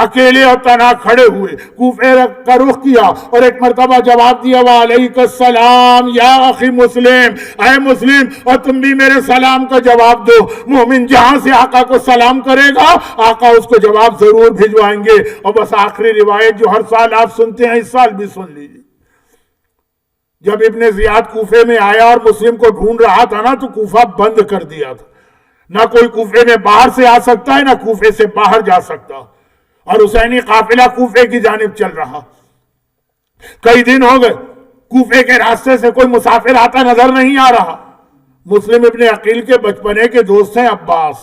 اکیلے اور تنہا کھڑے ہوئے، کوفے کا رخ کیا اور ایک مرتبہ جواب دیا وعلیکم السلام یا اخی مسلم، اے مسلم اور تم بھی میرے سلام کا جواب دو. مومن جہاں سے آقا کو سلام کرے گا آقا اس کو جواب ضرور بھجوائیں گے. اور بس آخری روایت جو ہر سال آپ سنتے ہیں اس سال بھی سن لیجیے. جب ابن زیاد کوفے میں آیا اور مسلم کو ڈھونڈ رہا تھا نا تو کوفہ بند کر دیا تھا، نہ کوئی کوفے میں باہر سے آ سکتا ہے نہ کوفے سے باہر جا سکتا. اور حسینی قافلہ کوفے کی جانب چل رہا. کئی دن ہو گئے کوفے کے راستے سے کوئی مسافر آتا نظر نہیں آ رہا. مسلم ابن عقیل کے بچپنے کے دوست ہیں عباس،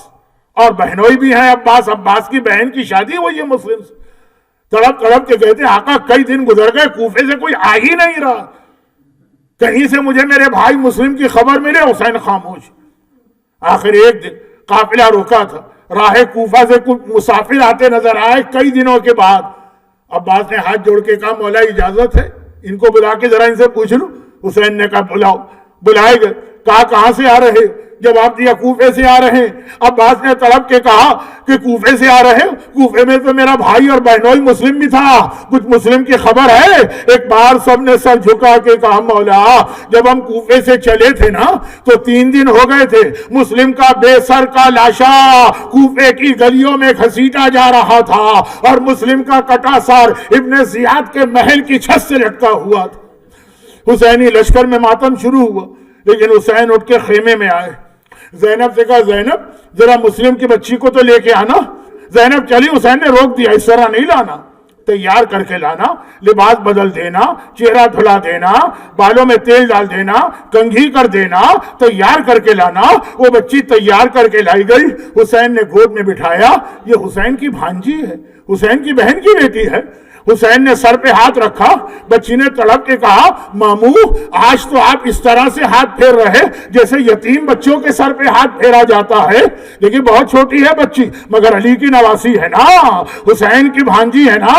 اور بہنوئی بھی ہیں عباس کی بہن کی شادی ہوئی ہے مسلم سے. تڑپ تڑپ کے کہتے ہیں آقا کئی دن گزر گئے کوفے سے کوئی آ ہی نہیں رہا، کہیں سے مجھے میرے بھائی مسلم کی خبر ملے. حسین خاموش. آخر ایک دن قافلہ روکا تھا، راہ کوفہ سے کچھ مسافر آتے نظر آئے کئی دنوں کے بعد. عباس نے ہاتھ جوڑ کے کہا مولا اجازت ہے ان کو بلا کے ذرا ان سے پوچھ لوں. حسین نے کہا بلاؤ. بلائے گئے. کہا کہاں سے آ رہے؟ جواب دیا کوفے سے آ رہے ہیں. عباس نے تڑپ کے کہا کہ کوفے سے آ رہے؟ کوفے میں تو میرا بھائی اور بہنوئی مسلم بھی تھا، کچھ مسلم کی خبر ہے؟ ایک بار سب نے سر جھکا کے کہا مولا جب ہم کوفے سے چلے تھے نا تو 3 دن ہو گئے تھے، مسلم کا بے سر کا لاشا کوفے کی گلیوں میں گھسیٹا جا رہا تھا اور مسلم کا کٹا سر ابن زیاد کے محل کی چھت سے لٹکا ہوا تھا. حسینی لشکر میں ماتم شروع ہوا لیکن حسین اٹھ کے خیمے میں آئے. زینب سے کہا زینب ذرا مسلم کی بچی کو تو لے کے آنا. زینب چلی. حسین نے روک دیا اس طرح نہیں لانا، تیار کر کے لانا، لباس بدل دینا، چہرہ دھلا دینا، بالوں میں تیل ڈال دینا، کنگھی کر دینا، تیار کر کے لانا. وہ بچی تیار کر کے لائی گئی. حسین نے گود میں بٹھایا. یہ حسین کی بھانجی ہے، حسین کی بہن کی بیٹی ہے. حسین نے سر پہ ہاتھ رکھا. بچی نے تڑپ کے کہا مامو آج تو آپ اس طرح سے ہاتھ پھیر رہے جیسے یتیم بچوں کے سر پہ ہاتھ پھیرا جاتا ہے. لیکن بہت چھوٹی ہے بچی مگر علی کی نواسی ہے نا، حسین کی بھانجی ہے نا،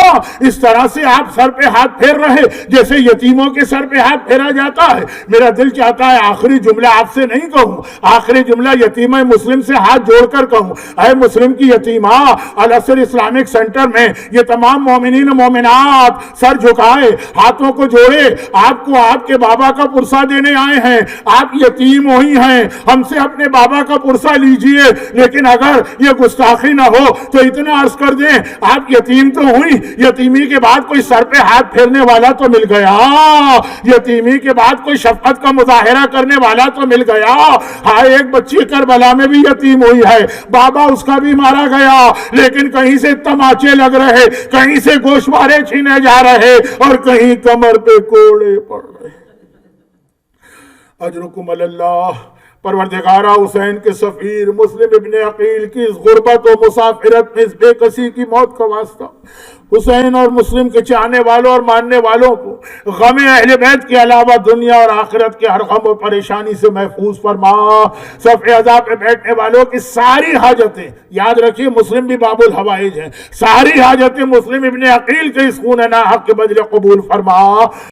اس طرح سے آپ سر پہ ہاتھ پھیر رہے جیسے یتیموں کے سر پہ ہاتھ پھیرا جاتا ہے. میرا دل چاہتا ہے آخری جملہ آپ سے نہیں کہوں، آخری جملہ یتیمہ مسلم سے ہاتھ جوڑ کر کہوں. اے مسلم کی یتیمہ، الاسر اسلامک سینٹر میں یہ تمام مومنین مومنات سر جھکائے، ہاتھوں کو جوڑے، آپ کو آپ کے بابا کا پرسہ دینے آئے ہیں. آپ یتیم ہوئی ہیں، ہم سے اپنے بابا کا پرسہ لیجئے. لیکن اگر یہ گستاخی نہ ہو تو اتنا عرض کر دیں آپ یتیم تو ہوئی، یتیمی کے بعد کوئی سر پہ ہاتھ پھیرنے والا تو مل گیا، یتیمی کے بعد کوئی شفقت کا مظاہرہ کرنے والا تو مل گیا. ہائے ایک بچی کربلا میں بھی یتیم ہوئی ہے، بابا اس کا بھی مارا گیا، لیکن کہیں سے تماچے لگ رہے، کہیں سے گوشوارے چھینے جا رہے اور کہیں کمر پہ کوڑے پڑ رہے. اجرکم اللہ. پروردگارہ حسین کے سفیر مسلم ابن عقیل کی اس غربت و مسافرت میں اس بے کسی کی موت کا واسطہ حسین اور مسلم کے چاہنے والوں اور ماننے والوں کو غم اہل بیت کے علاوہ دنیا اور آخرت کے ہر غم و پریشانی سے محفوظ فرما. صف عزا پہ بیٹھنے والوں کی ساری حاجتیں، یاد رکھیے مسلم بھی باب الحوائج ہیں، ساری حاجتیں مسلم ابن عقیل کے اس خون ناحق کے بدلے قبول فرما.